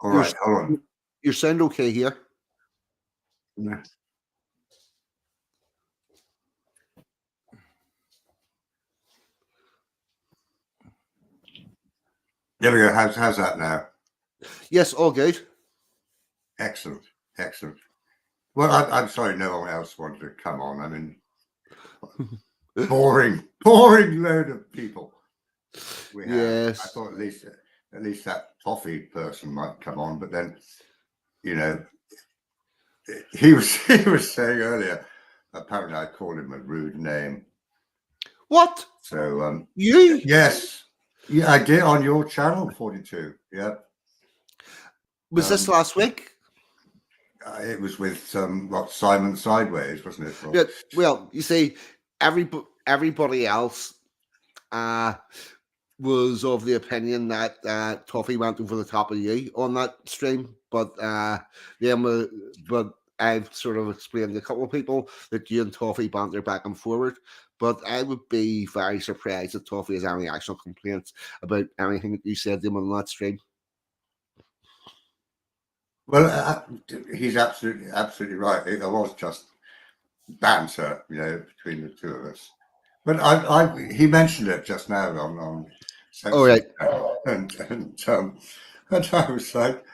All right, hold on. You sound okay here. Yeah. There we go. How's that now? Yes, all good. Excellent. Well, I'm sorry no one else wanted to come on. I mean, boring load of people. We have. Yes. I thought at least that toffee person might come on, but then, you know, he was saying earlier. Apparently, I called him a rude name. What? So you? Yes, yeah, I did on your channel 42. Yeah. Was this last week? It was with Simon Sideways, wasn't it? Yeah, well, you see, everybody else was of the opinion that Toffee went over the top of you on that stream, but I've sort of explained to a couple of people that you and Toffee banter back and forward. But I would be very surprised if Toffee has any actual complaints about anything that you said to him on that stream. Well, he's absolutely right. It was just banter, between the two of us. But he mentioned it just now on All right. and I was like,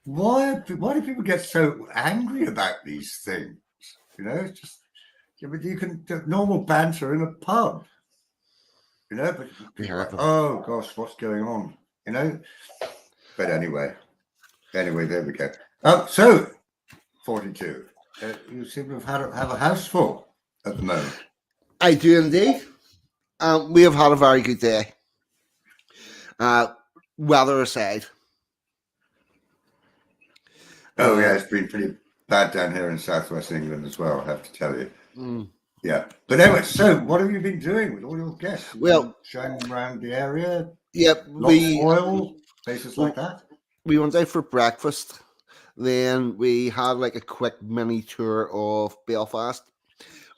why do people get so angry about these things? It's just but you can do normal banter in a pub, but people are like, oh gosh, what's going on? But anyway, there we go. So 42. You seem to have a house full at the moment. I do indeed. We have had a very good day. Weather aside. Oh yeah, it's been pretty bad down here in southwest England as well, I have to tell you. Yeah. But anyway, so what have you been doing with all your guests? Well, showing them around the area? Yep. Oil, places like that? We went out for breakfast. Then we had like a quick mini tour of Belfast.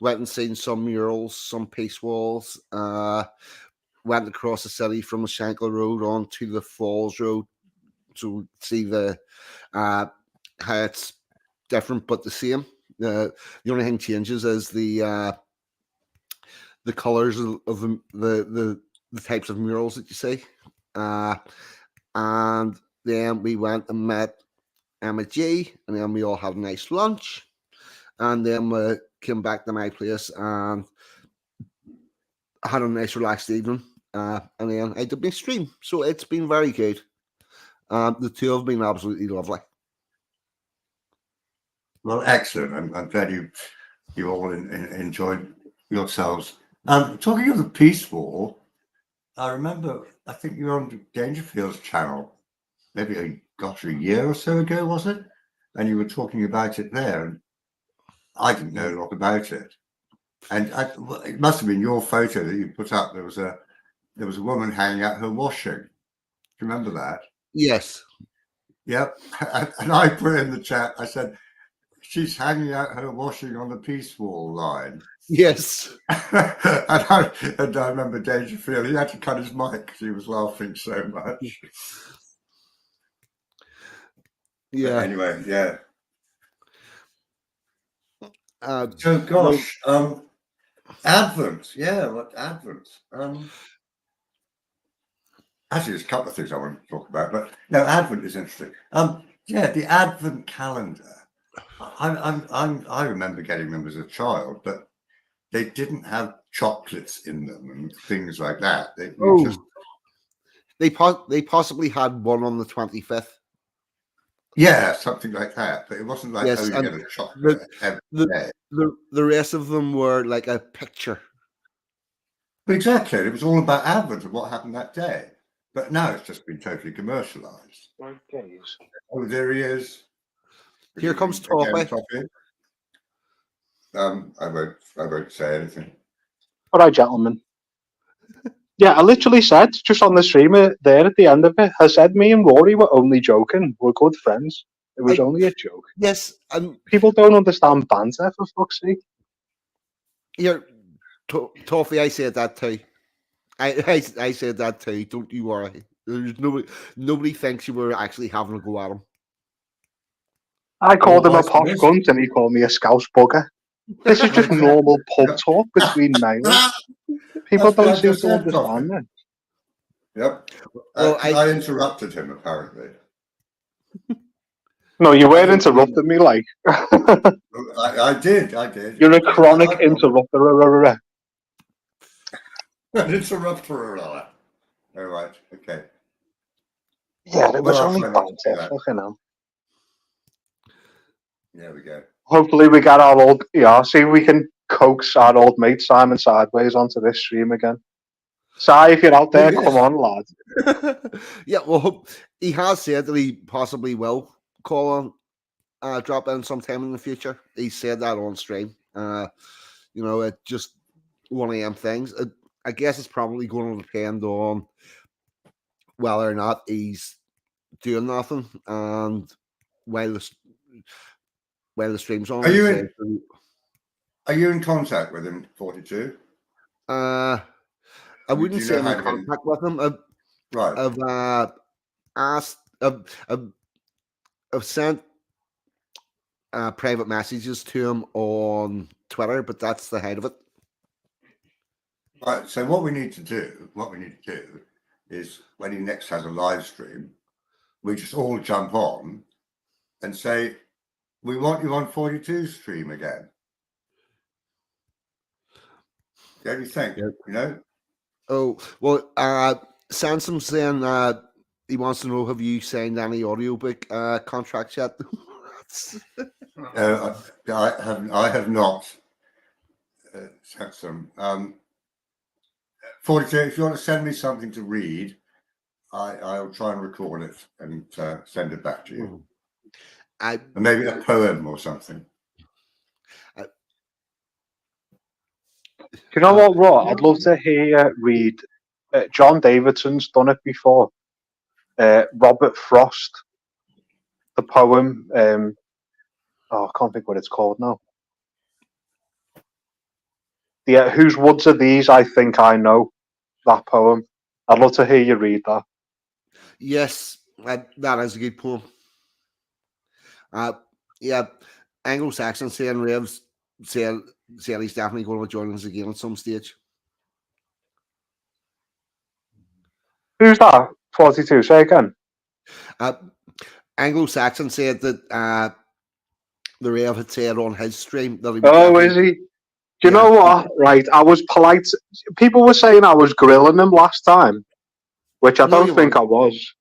Went and seen some murals, some peace walls. Went across the city from the Shankill Road onto the Falls Road to see the how it's different but the same. The only thing changes is the colors of the types of murals that you see. And then we went and met Emma G, and then we all had a nice lunch, and then we came back to my place and had a nice relaxed evening, and then I did my stream. So it's been very good. The two have been absolutely lovely. Well, excellent. I'm glad you all enjoyed yourselves. Talking of the Peace Wall, I remember, I think you were on Dangerfield's channel, maybe a year or so ago, was it? And you were talking about it there, and I didn't know a lot about it. And it must have been your photo that you put up. There was a woman hanging out her washing. Do you remember that? Yes. Yep. And I put in the chat, I said, she's hanging out her washing on the Peace Wall line. Yes. and I remember Dangerfield, he had to cut his mic because he was laughing so much. Yeah. But anyway, yeah. So gosh, Advent, yeah, what Advent? Actually, there's a couple of things I want to talk about, but no, Advent is interesting. Yeah, the Advent calendar. I remember getting them as a child, but they didn't have chocolates in them and things like that. They possibly had one on the 25th. Yeah, something like that. But it wasn't like, Yes, oh, you and get a chocolate every day. the rest of them were like a picture. But exactly, it was all about Advent and what happened that day. But now it's just been totally commercialized. Okay. Oh, there he is. Here comes Again, Toffee. Toffee. I won't say anything. All right, gentlemen. Yeah, I literally said just on the streamer there at the end of it, I said me and Rory were only joking. We're good friends. It was only a joke. Yes, and People don't understand banter, for fuck's sake. here, Toffee, I said that too. I said that too. Don't you worry. There's nobody thinks you were actually having a go at him. I called him a vice posh versa. cunt and he called me a scouse bugger. This is just Exactly. normal pub talk between males. People That's what don't I seem just to said, understand Toffee. that. Yep. Well, 'Cause I interrupted him, apparently. No, you I were think interrupting me like. I did. You're a chronic interrupter. An interrupter. All right. Okay. Yeah, it was Well, I'll only try not to do banter. that. Fucking hell. There we go. Hopefully we get our old, see if we can coax our old mate Simon Sideways onto this stream again. Si, if you're out there, yes. come on, lad. Yeah, well, he has said that he possibly will call on, drop in sometime in the future. He said that on stream. It just one of them things. I guess it's probably going to depend on whether or not he's doing nothing, and while the stream's on. Are you in contact with him, 42? I wouldn't say I'm in contact with him. Right. I've asked. I've sent private messages to him on Twitter, but that's the height of it. Right. So what we need to do is when he next has a live stream, we just all jump on and say, we want you on 42's stream again. Don't you think? Yep. Oh, well, Sansom saying he wants to know, have you signed any audiobook contracts yet? I have not. Sansom. 42, if you want to send me something to read, I'll try and record it and send it back to you. Maybe a poem or something. Do you know what, Raw? I'd love to hear you read. John Davidson's done it before. Robert Frost, the poem. I can't think what it's called now. Yeah, whose woods are these? I think I know that poem. I'd love to hear you read that. Yes, that is a good poem. Yeah, Anglo-Saxon saying Raves said he's definitely going to join us again at some stage. Who's that? 42. Say again. Anglo-Saxon said that the Rave had said on his stream that he was. Oh, is he? Do you know what? Right, I was polite. People were saying I was grilling him last time, which I don't think I was.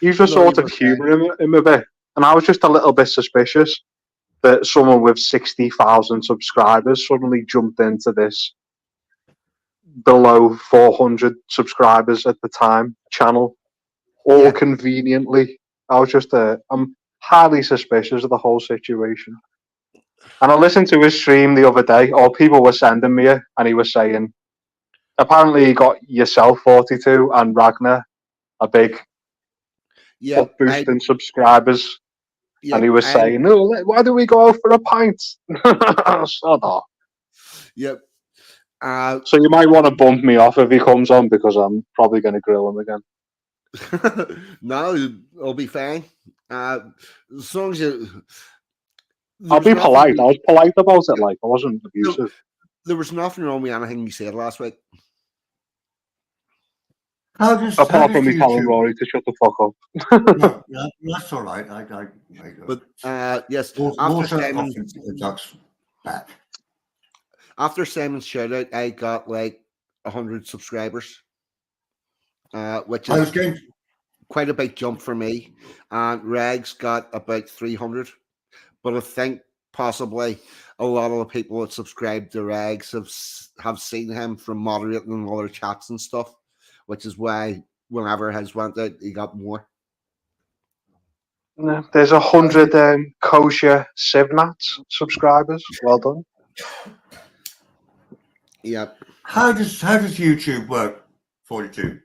You just sort of humouring him a bit, and I was just a little bit suspicious that someone with 60,000 subscribers suddenly jumped into this below 400 subscribers at the time channel, all conveniently. I was just I'm highly suspicious of the whole situation. And I listened to his stream the other day, or people were sending me it, and he was saying, apparently he got yourself 42 and Ragnar a big up boost in subscribers. And he was saying, no, why don't we go out for a pint? Shut up. Yep. So you might want to bump me off if he comes on, because I'm probably going to grill him again. No, it'll be fine. As long as I'll be polite. I was polite about it, like I wasn't abusive. There was nothing wrong with anything you said last week. Apart from me telling Rory to shut the fuck up. No, that's all right. But yes, Water often ducks back. after Simon's shout out, I got like 100 subscribers, which is quite a big jump for me. And Reg's got about 300, but I think possibly a lot of the people that subscribe to Regs have seen him from moderating and other chats and stuff, which is why whenever his went out, he got more. No, there's 100 kosher Sivnats subscribers. Well done. Yeah. How does YouTube work? 42.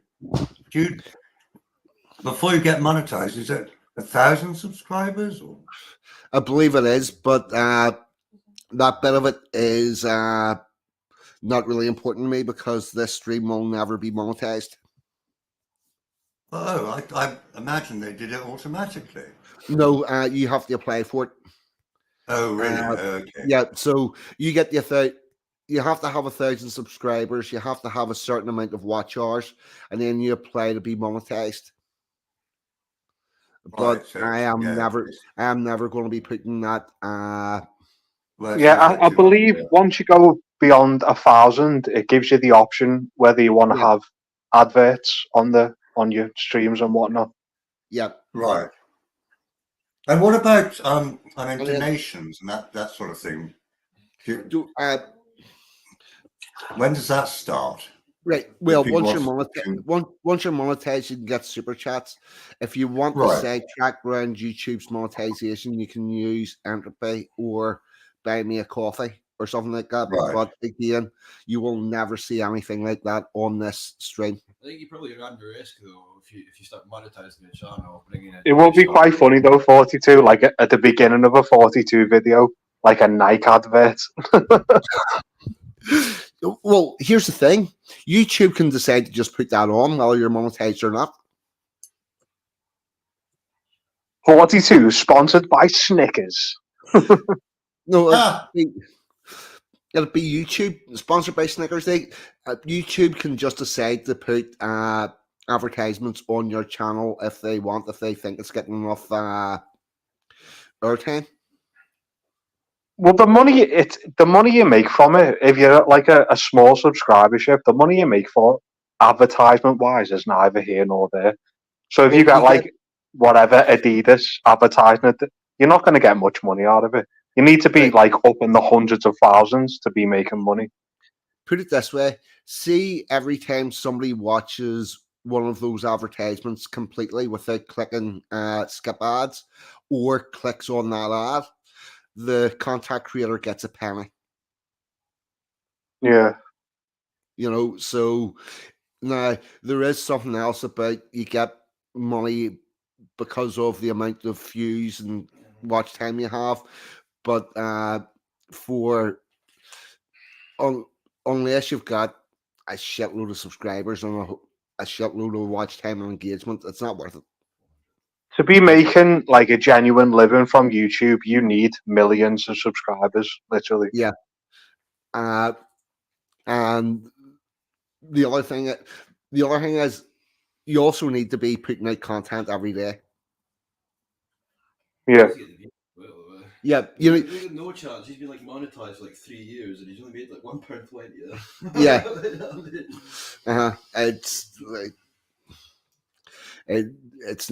Before you get monetized, is it 1,000 subscribers? Or? I believe it is, but that bit of it is not really important to me because this stream will never be monetized. Oh, I imagine they did it automatically. No, you have to apply for it. Oh, really? Okay. Yeah, so you get you have to have 1,000 subscribers, you have to have a certain amount of watch hours, and then you apply to be monetized. But Right, so, I am never going to be putting that. Yeah, I believe once you go beyond 1,000, it gives you the option whether you want to have adverts on your streams and whatnot. Yeah. Right. And what about donations and that sort of thing? When does that start? Right. Well, once you're monetized, you can get super chats. If you want to sidetrack around YouTube's monetization, you can use Entropy or Buy Me a Coffee or something like that. Right. But again, you will never see anything like that on this stream. I think you probably run the risk though if you start monetizing your channel, bringing it. It will be quite funny though. 42, like at the beginning of a 42 video, like a Nike advert. Well, here's the thing: YouTube can decide to just put that on whether you're monetized or not. 42 sponsored by Snickers. No, it'll be YouTube sponsored by Snickers. YouTube can just decide to put advertisements on your channel if they want, if they think it's getting enough airtime. Well, the money you make from it, if you're like a small subscribership, the money you make for advertisement wise is neither here nor there. So if you got like whatever Adidas advertisement, you're not going to get much money out of it. You need to be like up in the hundreds of thousands to be making money. Put it this way: see, every time somebody watches one of those advertisements completely without clicking skip ads or clicks on that ad, the content creator gets a penny. Yeah. You know, so now there is something else about you get money because of the amount of views and watch time you have, but unless you've got a shitload of subscribers and a shitload of watch time and engagement, it's not worth it. To be making like a genuine living from YouTube, you need millions of subscribers, literally. Yeah. And the other thing is you also need to be putting out content every day. Yeah. Yeah, there's no chance. He's been like monetized for like 3 years, and he's only made like £1.20. Yeah. It's like it's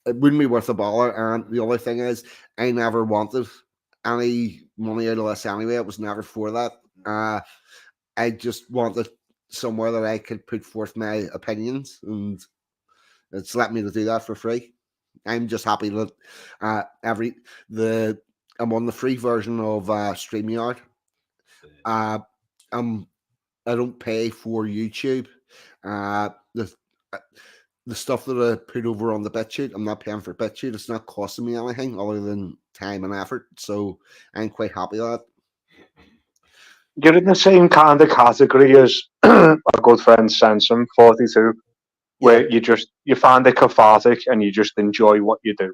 it wouldn't be worth a bother. And the other thing is, I never wanted any money out of this anyway. It was never for that. I just wanted somewhere that I could put forth my opinions, and it's let me to do that for free. I'm just happy that I'm on the free version of StreamYard. I don't pay for YouTube. The stuff that I put over on the Bitchute, I'm not paying for Bitchute. It's not costing me anything other than time and effort. So I'm quite happy with that. You're in the same kind of category as our good friend Sensum 42, where you find it cathartic and you just enjoy what you do.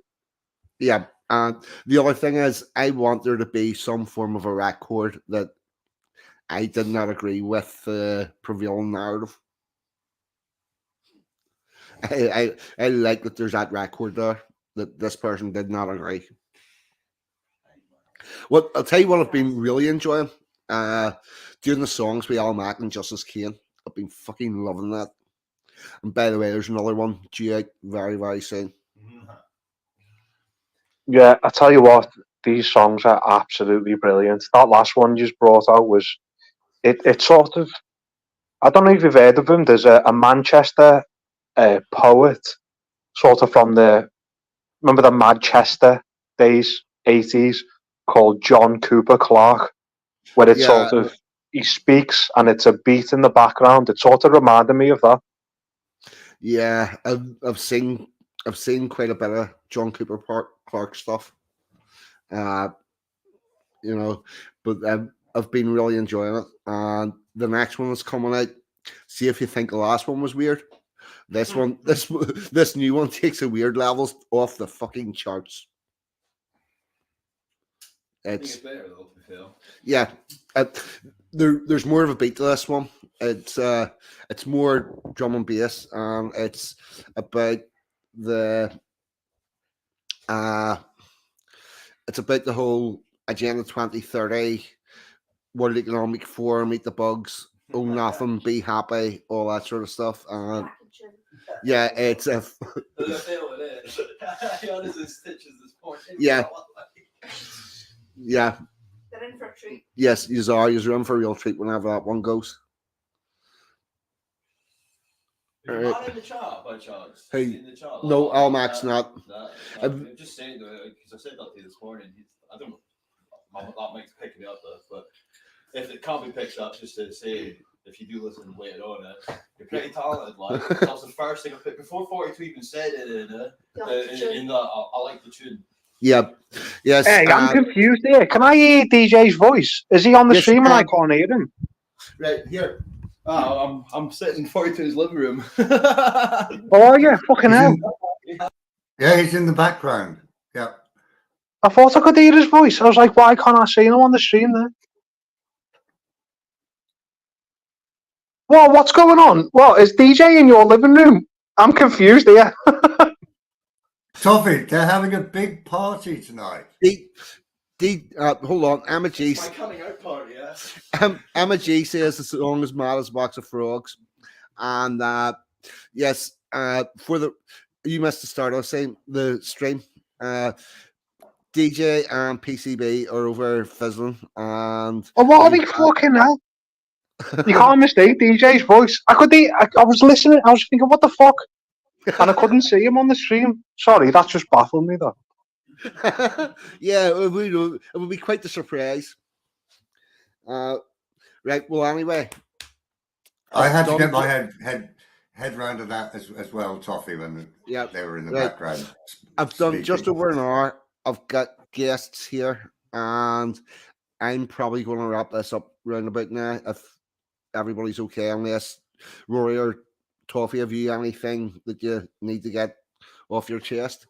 Yeah. And the other thing is, I want there to be some form of a record that I did not agree with the prevailing narrative. I like that there's that record there that this person did not agree. What I'll tell you what I've been really enjoying, doing the songs with Al Mack and Justice Kane. I've been fucking loving that. And by the way, there's another one due out very, very soon. Yeah, I tell you what, these songs are absolutely brilliant. That last one you just brought out was it sort of, I don't know if you've heard of him. There's a Manchester poet, sort of from the, remember the Manchester days, 80s, called John Cooper Clarke, where it's Yeah, sort of, he speaks and it's a beat in the background. It sort of reminded me of that. yeah. I've seen quite a bit of John Cooper Clark stuff. Uh, you know, but I've been really enjoying it. And the next one is coming out. See if you think the last one was weird. This one, this new one takes the weird levels off the fucking charts. It's better though, to be fair. yeah. There's more of a beat to this one. It's more drum and bass, and it's about the uh it's about the whole Agenda 2030, World Economic Forum, eat the bugs, own nothing, be happy, all that sort of stuff. And yeah, it's a yeah, yeah. They're in for a treat. Yes, you are. You're in for a real treat whenever that one goes. Are you not in the chat by chance? Hey, In the chat? no, Al Mack's not. I'm just saying, because I said that to you this morning. I don't know. That might pick me up, but if it can't be picked up, just to say, if you do listen later on, you're pretty talented. Like that was the first thing I picked before 42 even said it. In that, I like the tune. Yeah. Yes. Hey, I'm confused here. Can I hear DJ's voice? Is he on the Yes, stream and I can't hear him? Right here. Oh, I'm sitting in 42's living room. Oh, yeah, fucking hell. Yeah, he's in the background. Yeah. I thought I could hear his voice. I was like, why can't I see him on the stream there? What's going on? What, is DJ in your living room? I'm confused here. Toffee, they're having a big party tonight. Hold on, Emma G. It's my coming out party, yeah. Emma G says the song is mad as a box of frogs, and yes, for the you missed the start. I was saying the stream. DJ and PCB are over fizzling, and Oh, what are they fucking hell? You can't mistake DJ's voice. I was listening. I was thinking, what the fuck? And I couldn't see him on the stream. Sorry, that just baffled me, though. Yeah, it would be quite the surprise. Right. Well, anyway, I had to get my head round to that as well, Toffee, when they were in the background. I've done just over an hour. I've got guests here, and I'm probably going to wrap this up round about now if everybody's okay, unless Rory or Toffee, have you anything that you need to get off your chest?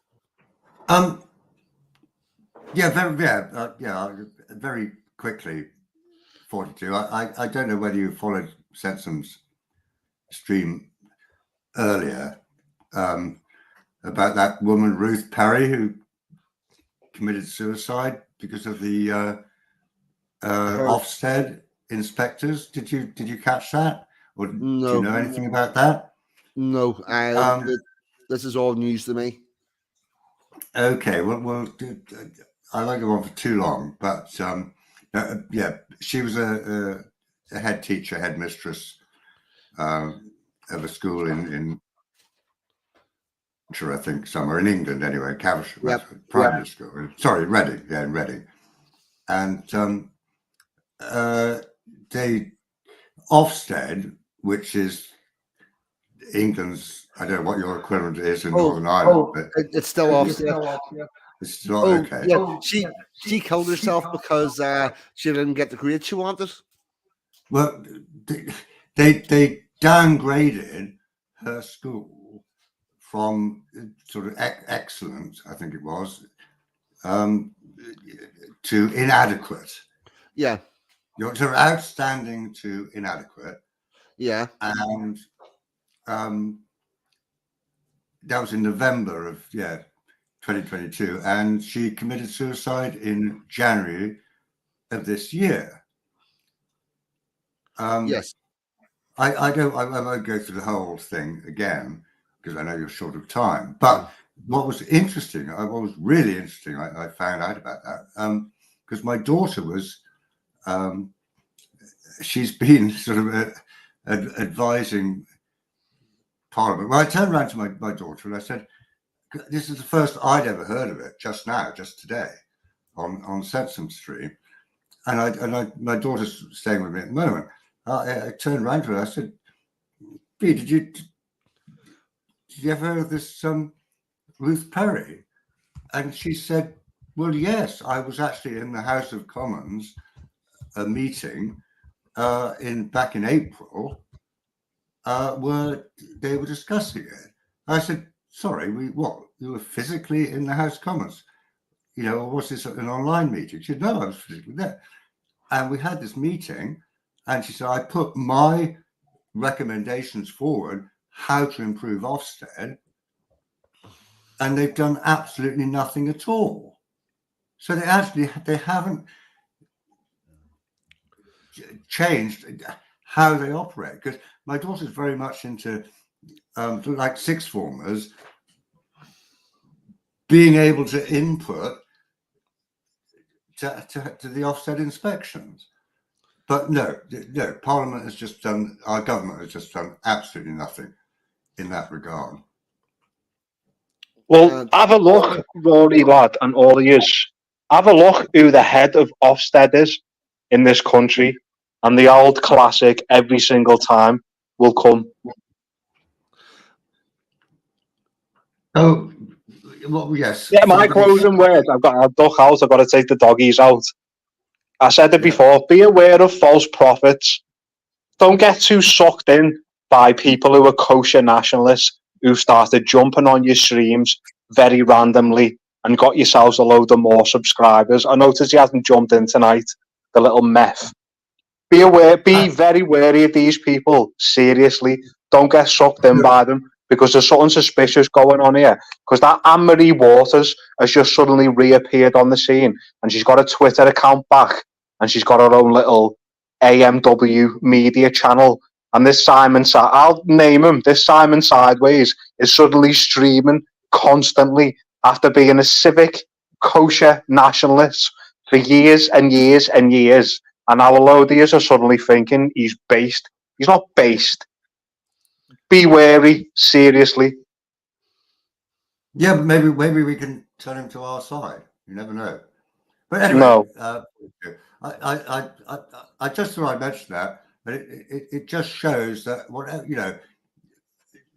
Very quickly, 42. I don't know whether you followed Sensum's stream earlier about that woman Ruth Perry who committed suicide because of the Ofsted inspectors. Did you catch that, or No. do you know anything about that? No, this is all news to me. Okay, well, I won't go on for too long, but she was a head teacher, headmistress of a school in I think somewhere in England anyway, Caversham, primary school. Sorry, Reading, in Reading, and Ofsted, which is England's, I don't know what your equivalent is in Northern Ireland, but it's still Ofsted. It's still okay. Yeah, she killed herself because she didn't get the grade she wanted. Well, they downgraded her school from sort of excellent, I think it was, to inadequate. Yeah. You're sort of outstanding to inadequate. Yeah. And that was in November of 2022, and she committed suicide in January of this year. Yes. I won't go through the whole thing again because I know you're short of time. But what was interesting, what was really interesting, I found out about that because my daughter was, she's been sort of advising Parliament. Well, I turned around to my daughter and I said, this is the first I'd ever heard of it just now, just today on Sensum Stream. And my daughter's staying with me at the moment. I turned around to her. I said, "B, did you ever hear of this Ruth Perry?" And she said, "Well, yes. I was actually in the House of Commons, a meeting back in April, where they were discussing it." I said, "Sorry, what? You were physically in the House of Commons? Or was this an online meeting?" She said, "No, I was physically there." And we had this meeting, and she said, "I put my recommendations forward how to improve Ofsted, and they've done absolutely nothing at all." So they haven't changed how they operate. Because my daughter's very much into like sixth formers being able to input to the Ofsted inspections. But no, Parliament has just done, our government has just done absolutely nothing in that regard. Well, have a look, Rory, lad, and all of yous. Have a look who the head of Ofsted is in this country, and the old classic every single time will come. Oh, well, yes. Yeah, my closing words. I've got to duck out. I've got to take the doggies out. I said it before. Be aware of false prophets. Don't get too sucked in by people who are kosher nationalists who started jumping on your streams very randomly and got yourselves a load of more subscribers. I noticed he hasn't jumped in tonight, the little meth. Be aware, be very wary of these people. Seriously, don't get sucked in by them because there's something suspicious going on here. Because that Anne-Marie Waters has just suddenly reappeared on the scene, and she's got a Twitter account back, and she's got her own little AMW media channel. And this I'll name him. This Simon Sideways is suddenly streaming constantly after being a civic kosher nationalist for years and years and years. And our loadies are suddenly thinking he's based. He's not based. Be wary, seriously. Yeah, but maybe we can turn him to our side. You never know. But anyway, no. I just thought I'd mention that, but it just shows that whatever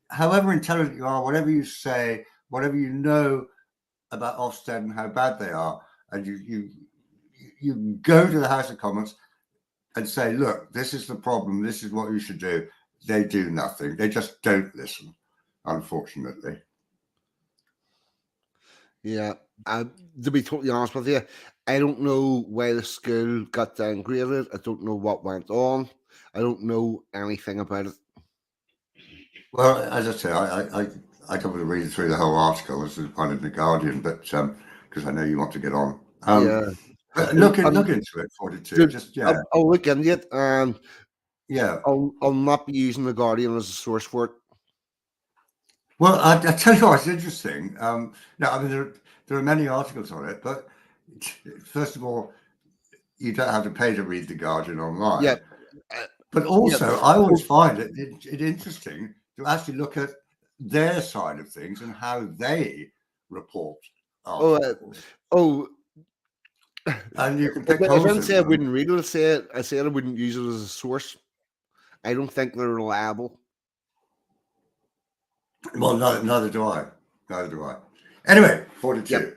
however intelligent you are, whatever you say, whatever you know about Ofsted and how bad they are, and you go to the House of Commons and say, "Look, this is the problem. This is what you should do." They do nothing. They just don't listen, unfortunately. Yeah. To be totally honest with you, I don't know why the school got downgraded. I don't know what went on. I don't know anything about it. Well, as I say, I don't want to read through the whole article. This is one in the Guardian, but because I know you want to get on. Look into it, 42. I'll look into it, and I'll not be using the Guardian as a source for it. Well, I tell you what's interesting. No, I mean there are many articles on it, but first of all, you don't have to pay to read the Guardian online. Yeah. But also, I always find it interesting to actually look at their side of things and how they report articles. And you can pick If I holes didn't in say I them. wouldn't read it, I said I wouldn't use it as a source. I don't think they're reliable. Well, neither do I. Neither do I. Anyway, 42.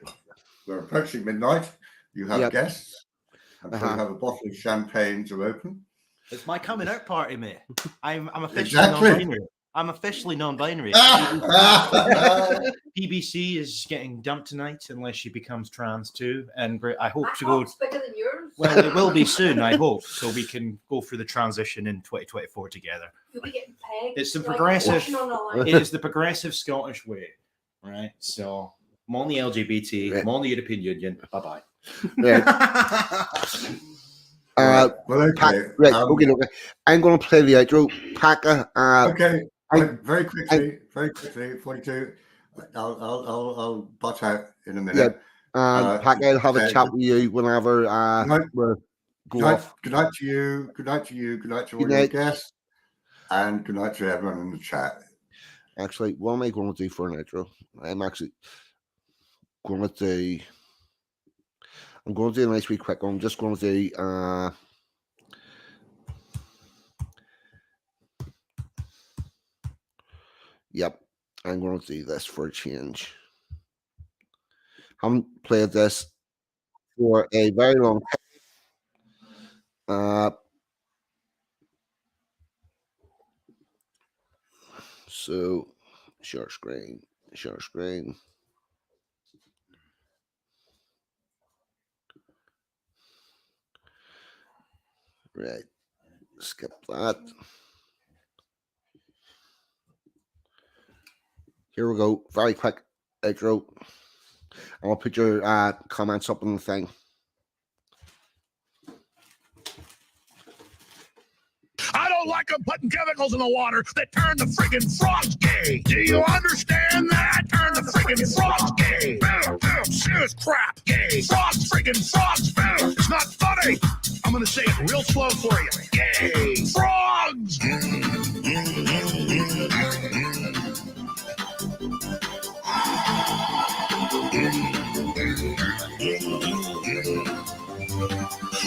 We're approaching midnight. You have guests. I'm sure you have a bottle of champagne to open. It's my coming out party, mate. I'm officially Exactly. non-binary. I'm officially non-binary. PBC is getting dumped tonight unless she becomes trans too, and I hope My to go. cock's bigger than yours. Well, it will be soon, I hope, so we can go through the transition in 2024 together. You'll be getting pegged. It's the like progressive. washing on a line. It is the progressive Scottish way, right? So I'm on the LGBT. Right. I'm on the European Union. Bye bye. Right. Well, okay. Right. Okay. I'm going to play the outro. Paka. Okay. Very quickly. 42. I'll butt out in a minute. Paka, I'll have a chat with you whenever we're go off. Good night to you. Good night to you. Good night to all your guests. And good night to everyone in the chat. Actually, what am I going to do for an outro? I'm actually going to do. I'm going to do a nice wee quick one. I'm just going to do. Yep, I'm going to do this for a change. Haven't played this for a very long time. So, share screen. Right, skip that. Here we go. Very quick outro. I'll put your comments up on the thing. I don't like them putting chemicals in the water that turn the friggin' frogs gay. Do you understand that? Turn the friggin' frogs gay. Serious crap, gay. Frogs, friggin' frogs. It's not funny. I'm gonna say it real slow for you. Gay. Frogs!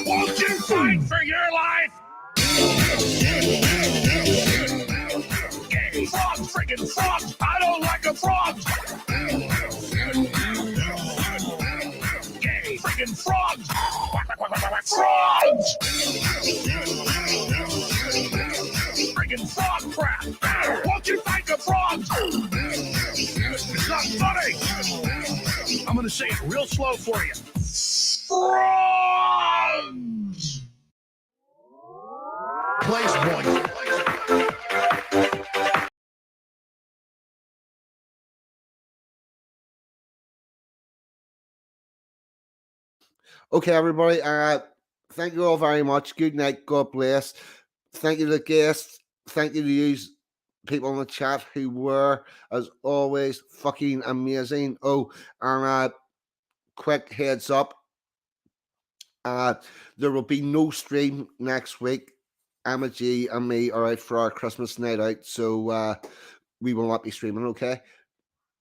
Won't you fight for your life? Gay frogs, friggin' frogs. I don't like a frog. Gay friggin' frogs. Frogs. Friggin' frog crap. Won't you fight the frogs? It's not funny. I'm gonna say it real slow for you. Frogs. Place one. Okay, everybody. Thank you all very much. Good night. God bless. Thank you to the guests. Thank you to you people in the chat who were, as always, fucking amazing. Oh, and quick heads up. There will be no stream next week. Emma G and me are out for our Christmas night out, so we will not be streaming, okay?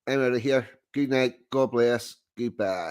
I'm out of here. Good night. God bless. Goodbye.